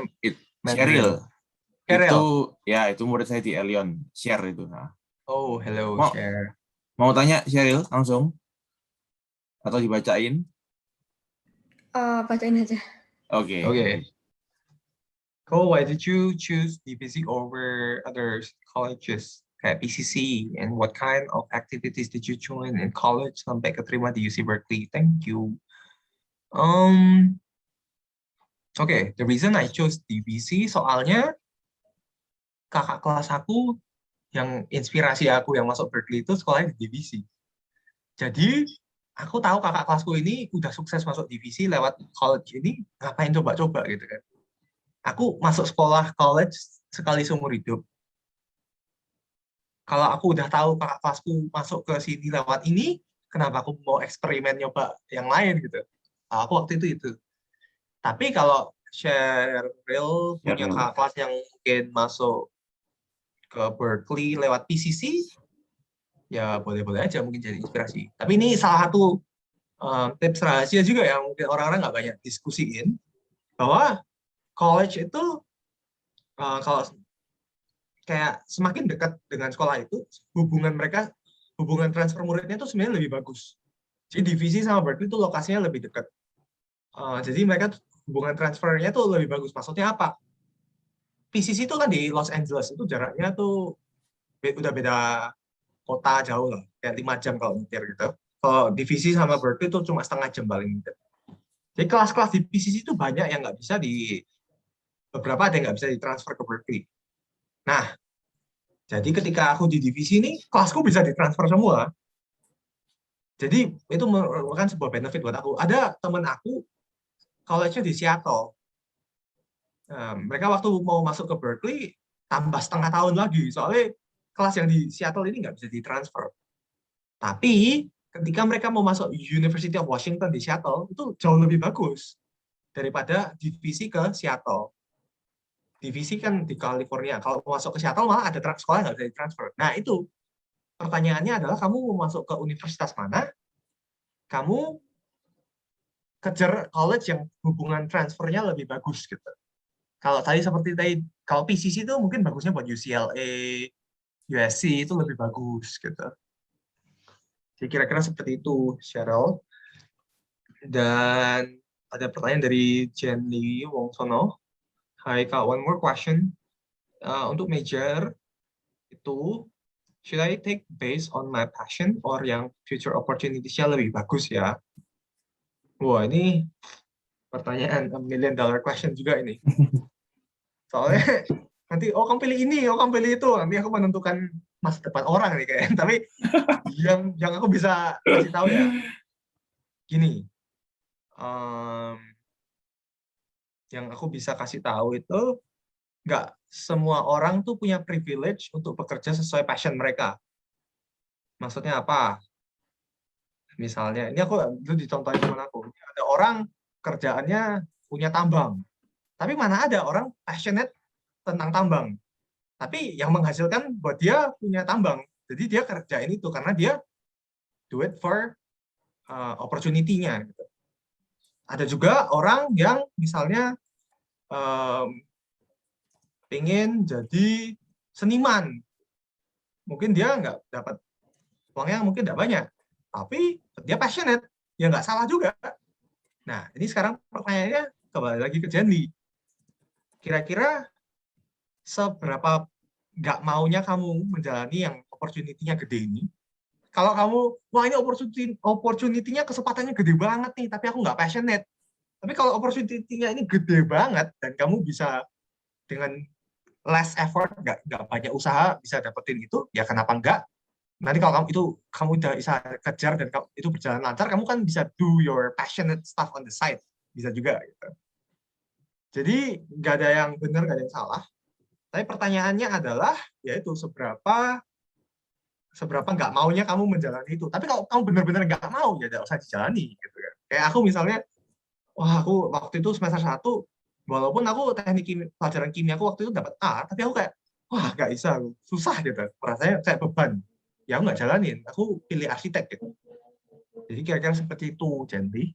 Cheryl. Cheryl. Itu murid saya di Elion. Share itu. Nah. Oh, hello, Share. Mau tanya Cheryl langsung? Atau dibacain? Bacain aja. Oke. Cole, why did you choose DPC over other colleges kayak PCC? And what kind of activities did you join in college sampai keterima di UC Berkeley? Thank you. Okay, the reason I chose DPC soalnya kakak kelas aku yang inspirasi aku yang masuk Berkeley itu sekolahnya di DPC. Jadi aku tahu kakak kelasku ini udah sukses masuk divisi lewat college ini, ngapain coba-coba gitu kan. Aku masuk sekolah college sekali seumur hidup. Kalau aku udah tahu kakak kelasku masuk ke sini lewat ini, kenapa aku mau eksperimen nyoba yang lain gitu. Aku waktu itu. Tapi kalau Cheryl punya kakak kelas yang mungkin masuk ke Berkeley lewat PCC, ya boleh-boleh aja mungkin jadi inspirasi. Tapi ini salah satu tips rahasia juga yang mungkin orang-orang nggak banyak diskusiin, bahwa college itu kalau kayak semakin dekat dengan sekolah itu, hubungan transfer muridnya itu sebenarnya lebih bagus. Jadi divisi sama Berkeley itu lokasinya lebih dekat. Jadi mereka hubungan transfernya tuh lebih bagus. Maksudnya apa? PCC itu kan di Los Angeles, itu jaraknya tuh udah beda kota jauh lah, kayak 5 jam kalau nyetir gitu. Kalau divisi sama Berkeley itu cuma setengah jam paling gitu. Jadi kelas-kelas di PCC itu banyak yang nggak bisa beberapa ada yang nggak bisa ditransfer ke Berkeley. Nah, jadi ketika aku di divisi ini, kelasku bisa ditransfer semua. Jadi itu merupakan sebuah benefit buat aku. Ada teman aku, college-nya di Seattle. Mereka waktu mau masuk ke Berkeley, tambah setengah tahun lagi. Soalnya kelas yang di Seattle ini nggak bisa ditransfer. Tapi ketika mereka mau masuk University of Washington di Seattle, itu jauh lebih bagus daripada divisi ke Seattle. Divisi kan di California. Kalau mau masuk ke Seattle malah ada sekolah yang nggak bisa ditransfer. Nah itu pertanyaannya adalah kamu mau masuk ke universitas mana? Kamu kejar college yang hubungan transfernya lebih bagus gitu. Kalau kalau PCC itu mungkin bagusnya buat UCLA, USC itu lebih bagus gitu. Jadi kira-kira seperti itu, Cheryl. Dan ada pertanyaan dari Jenny Wongsono. Hai Kak, one more question. Untuk major itu, should I take based on my passion or yang future opportunities-nya lebih bagus ya? Wah, ini pertanyaan $1 million question juga ini. Soalnya nanti, kamu pilih ini, kamu pilih itu. Nanti aku menentukan masa depan orang nih kayaknya. Tapi yang aku bisa kasih tahu ya, gini. Yang aku bisa kasih tahu itu, nggak semua orang tuh punya privilege untuk bekerja sesuai passion mereka. Maksudnya apa? Misalnya, ini aku dulu dicontohin teman aku. Ada orang kerjaannya punya tambang. Tapi mana ada orang passionate tentang tambang. Tapi yang menghasilkan buat dia punya tambang. Jadi dia kerjain itu karena dia do it for opportunity-nya. Gitu. Ada juga orang yang misalnya pengen jadi seniman. Mungkin dia nggak dapat uangnya, mungkin nggak banyak. Tapi dia passionate. Ya nggak salah juga. Nah, ini sekarang pertanyaannya kembali lagi ke Jenny. Kira-kira seberapa nggak maunya kamu menjalani yang opportunity-nya gede ini? Kalau kamu, wah ini opportunity-nya kesempatannya gede banget nih, tapi aku nggak passionate. Tapi kalau opportunity-nya ini gede banget, dan kamu bisa dengan less effort, nggak banyak usaha, bisa dapetin itu, ya kenapa enggak? Nanti kalau kamu udah bisa kejar, dan itu berjalan lancar, kamu kan bisa do your passionate stuff on the side. Bisa juga. Gitu. Jadi, nggak ada yang benar, nggak ada yang salah. Tapi pertanyaannya adalah, yaitu seberapa nggak maunya kamu menjalani itu. Tapi kalau kamu benar-benar nggak mau, ya nggak usah dijalani. Gitu kan. Kayak aku misalnya, aku waktu itu semester 1, walaupun aku pelajaran kimia aku waktu itu dapat A, tapi aku kayak, nggak bisa, susah gitu. Rasanya kayak beban. Ya aku nggak jalanin, aku pilih arsitek gitu. Jadi kira-kira seperti itu, Jenny.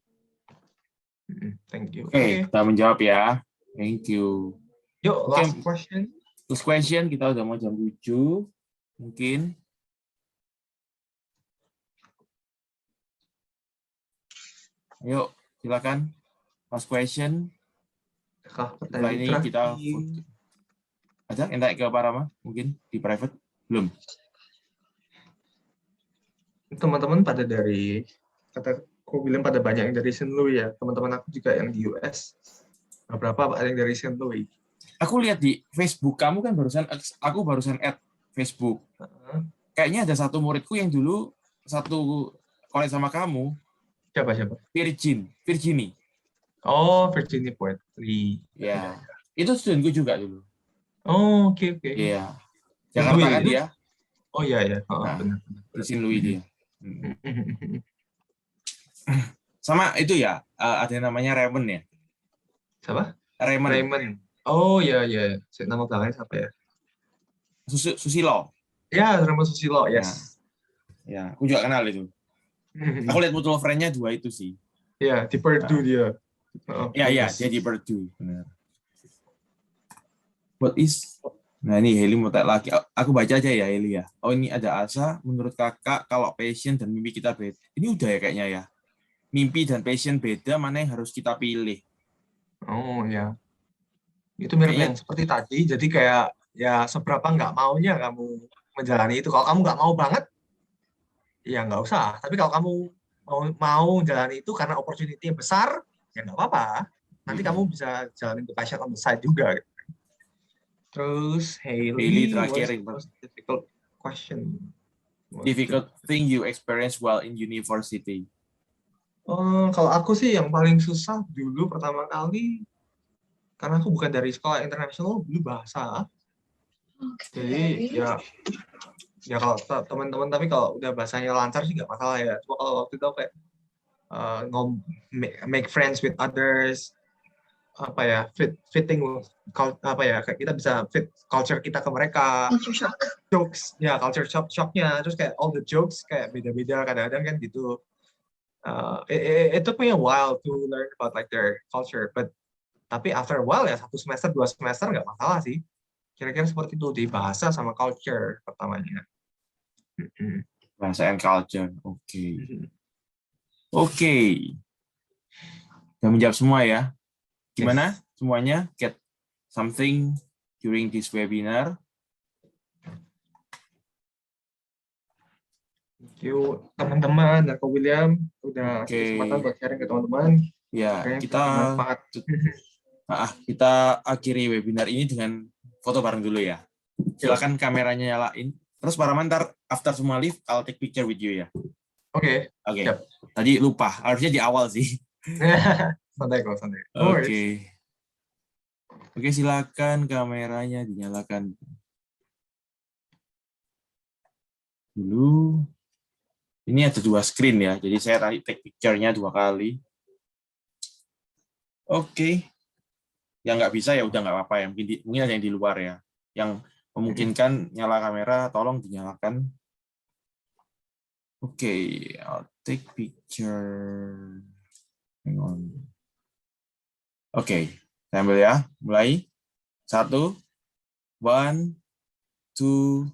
Thank you. Oke, kita menjawab ya. Thank you. Yuk, last question. Last question, kita udah mau jam 7. Mungkin. Ayo, silakan. Last question. Kah, Setelah pertanyaan ini terakhir. kita foto. Ada yang tanya ke Parama mungkin di private belum? Teman-teman pada dari kata aku bilang pada banyak yang dari St. Louis ya. Teman-teman aku juga yang di US. Beberapa ada yang dari St. Louis. Aku lihat di Facebook kamu kan aku barusan add Facebook. Kayaknya ada satu muridku yang dulu satu college sama kamu, Siapa? Virginie. Oh, Virginia Poetry. Ya, itu studentku juga dulu. Oh, oke. Iya, St. Jakarta Louis kan itu? dia. Oh iya. Oh, Nah, benar. di St. Louis dia. Sama itu ya, ada yang namanya Raymond ya. Siapa? Raymond. Oh iya. Nama belakangnya siapa ya? Susilo. Ya, Raymond Susilo, yes. Ya, aku juga kenal itu. Aku lihat mutual friend-nya 2 itu sih. Ya, di Purdue dia. Iya, dia di Purdue, benar. Nah ini Heli mau tanya lagi. Aku baca aja ya Heli ya. Oh ini ada Asa. Menurut kakak kalau passion dan mimpi kita beda. Ini udah ya kayaknya ya. Mimpi dan passion beda, mana yang harus kita pilih? Oh ya. Itu mirip yang seperti tadi. Jadi kayak ya seberapa nggak maunya kamu menjalani itu. Kalau kamu nggak mau banget, ya nggak usah. Tapi kalau kamu mau menjalani itu karena opportunity yang besar, ya nggak apa-apa. Nanti kamu bisa jalanin the passion on the side juga. Terus Hailey terakhir, what's the most difficult question? Difficult thing you experience while in university. Kalau aku sih yang paling susah dulu pertama kali, karena aku bukan dari sekolah internasional, dulu bahasa. Jadi ya kalau teman-teman, tapi kalau udah bahasanya lancar sih nggak masalah ya. Cuma kalau waktu itu kayak make friends with others, fitting kayak kita bisa fit culture kita ke mereka. Culture shock. Jokes, ya culture shocknya, terus kayak all the jokes kayak beda-beda kadang-kadang kan gitu. It took me a while to learn about like their culture, tapi after a while ya 1 semester 2 semester nggak masalah sih. Kira-kira seperti itu di bahasa sama culture pertamanya. Bahasa and culture, oke. Udah menjawab semua ya. Gimana semuanya? Get something during this webinar? Thank you teman-teman dan Ko William udah kesempatan buat sharing ke teman-teman. Ya, kita akhiri webinar ini dengan foto bareng dulu ya. Silakan kameranya nyalain. Terus para mantar after semua live, I'll take picture with you ya. Oke. Tadi lupa, harusnya di awal sih. Santai. Oke, silakan kameranya dinyalakan dulu. Ini ada 2 screen ya, jadi saya tadi take picture-nya 2 kali. Oke. Yang nggak bisa ya udah nggak apa-apa ya, mungkin ada yang di luar ya. Yang memungkinkan nyala kamera, tolong dinyalakan. Oke, I'll take picture. Hang on. Oke, saya ambil ya. Mulai. 1, 1, 2,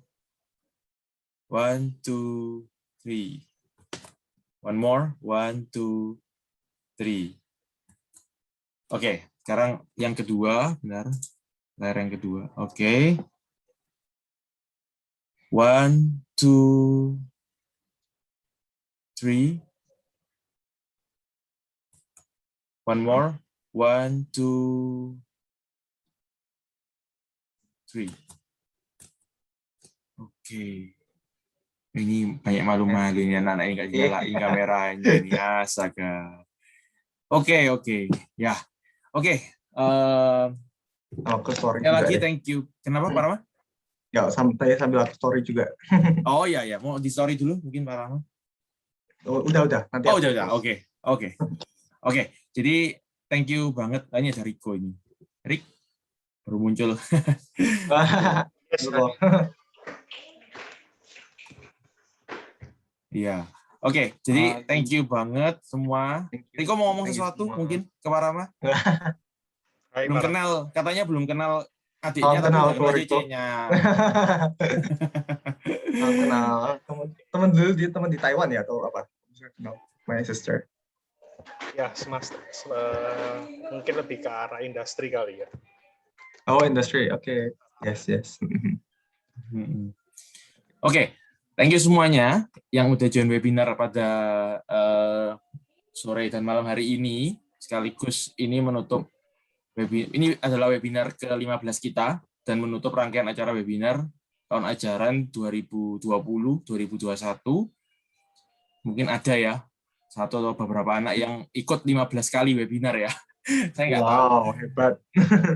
1, 2, 3. One more. 1, 2, 3. Oke, sekarang yang kedua, benar. Layar yang kedua. Oke. 1, 2, 3. One more. 1, 2, 3. Oke. Ini banyak malu-malunya anak ini nggak nyalain kameranya ini. Astaga. Oke. Ya. Oke. Aku story ya juga lagi deh. Thank you. Kenapa Pak Rama? Ya, sambil aku story juga. Oh ya. Mau di story dulu mungkin Pak Rama. Udah. Nanti udah. Oke. Jadi thank you banget. Ini ada Riko ini. Rik baru muncul. Iya. Oke, jadi thank you banget semua. Riko mau ngomong sesuatu mungkin ke Pak Rama? Belum kenal, katanya belum kenal adiknya, tapi udah kenal cecenya. Kenal teman dulu, dia teman di Taiwan ya atau apa? My sister. Ya, mungkin lebih ke arah industri kali ya. Oh, industry. Oke. Yes, yes. Oke, thank you semuanya yang udah join webinar pada sore dan malam hari ini. Sekaligus ini menutup ini adalah webinar ke-15 kita dan menutup rangkaian acara webinar tahun ajaran 2020-2021. Mungkin ada ya satu atau beberapa anak yang ikut 15 kali webinar ya. Saya nggak tahu. Wow, hebat.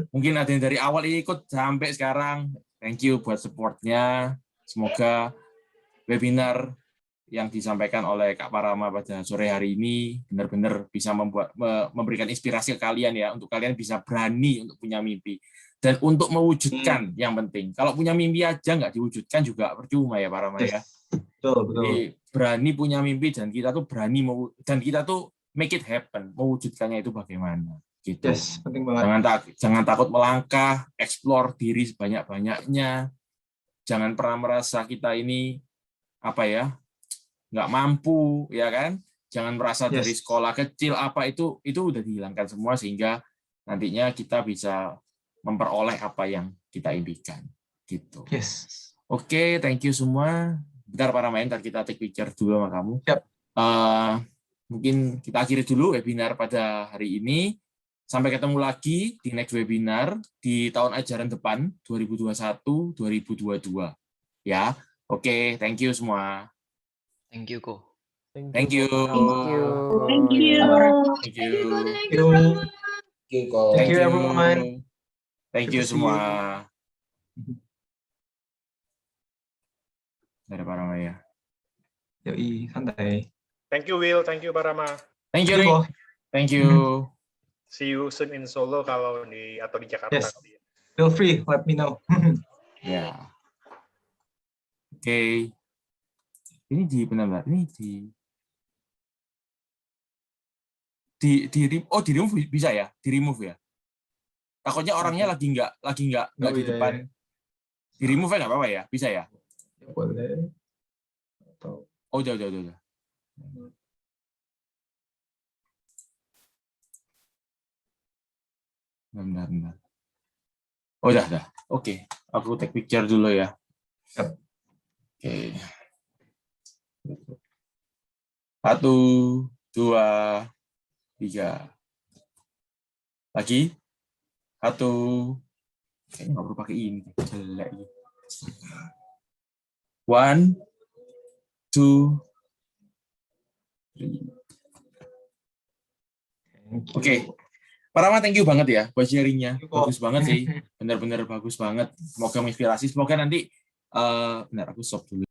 Mungkin ada yang dari awal ikut sampai sekarang. Thank you buat supportnya. Semoga webinar yang disampaikan oleh Kak Parama pada sore hari ini benar-benar bisa memberikan inspirasi ke kalian ya, untuk kalian bisa berani untuk punya mimpi dan untuk mewujudkan. Yang penting, kalau punya mimpi aja nggak diwujudkan juga percuma ya Parama ya. Betul, betul. Jadi berani punya mimpi dan kita tuh berani kita tuh make it happen, mewujudkannya itu bagaimana gitu. Yes, penting banget. Jangan takut melangkah, explore diri sebanyak-banyaknya. Jangan pernah merasa kita ini nggak mampu, ya kan? Jangan merasa dari sekolah kecil itu udah dihilangkan semua sehingga nantinya kita bisa memperoleh apa yang kita impikan gitu. Yes. Oke, thank you semua. Bentar para main, ntar kita take picture dulu sama kamu. Yep. Mungkin kita akhiri dulu webinar pada hari ini. Sampai ketemu lagi di next webinar di tahun ajaran depan 2021-2022. Ya, oke, thank you semua. Thank you, Ko. Thank you. Thank you. Thank you. Thank you. Thank you, everyone. Thank you semua. Dari Parama ya. Yoi, santai. Thank you, Will. Thank you, Parama. Thank you, Rick. Thank you. See you soon in Solo atau di Jakarta. Yes. Feel free, let me know. Ya. Oke. Ini di benar ini di remove bisa ya? Di remove ya? Takutnya orangnya lagi nggak di depan. Di remove nggak apa-apa ya? Bisa ya? Boleh. Oh, udah. Bentar. Oh, udah. Oke. Aku take picture dulu ya. Yep. Oke. 1, 2, 3. Lagi. 1. Kayaknya nggak perlu pakai ini. Jelek. 1, 2, 3. Oke. Parama, thank you banget ya buat sharingnya. Bagus banget sih. Benar-benar bagus banget. Semoga menginspirasi. Semoga nanti benar aku stop dulu.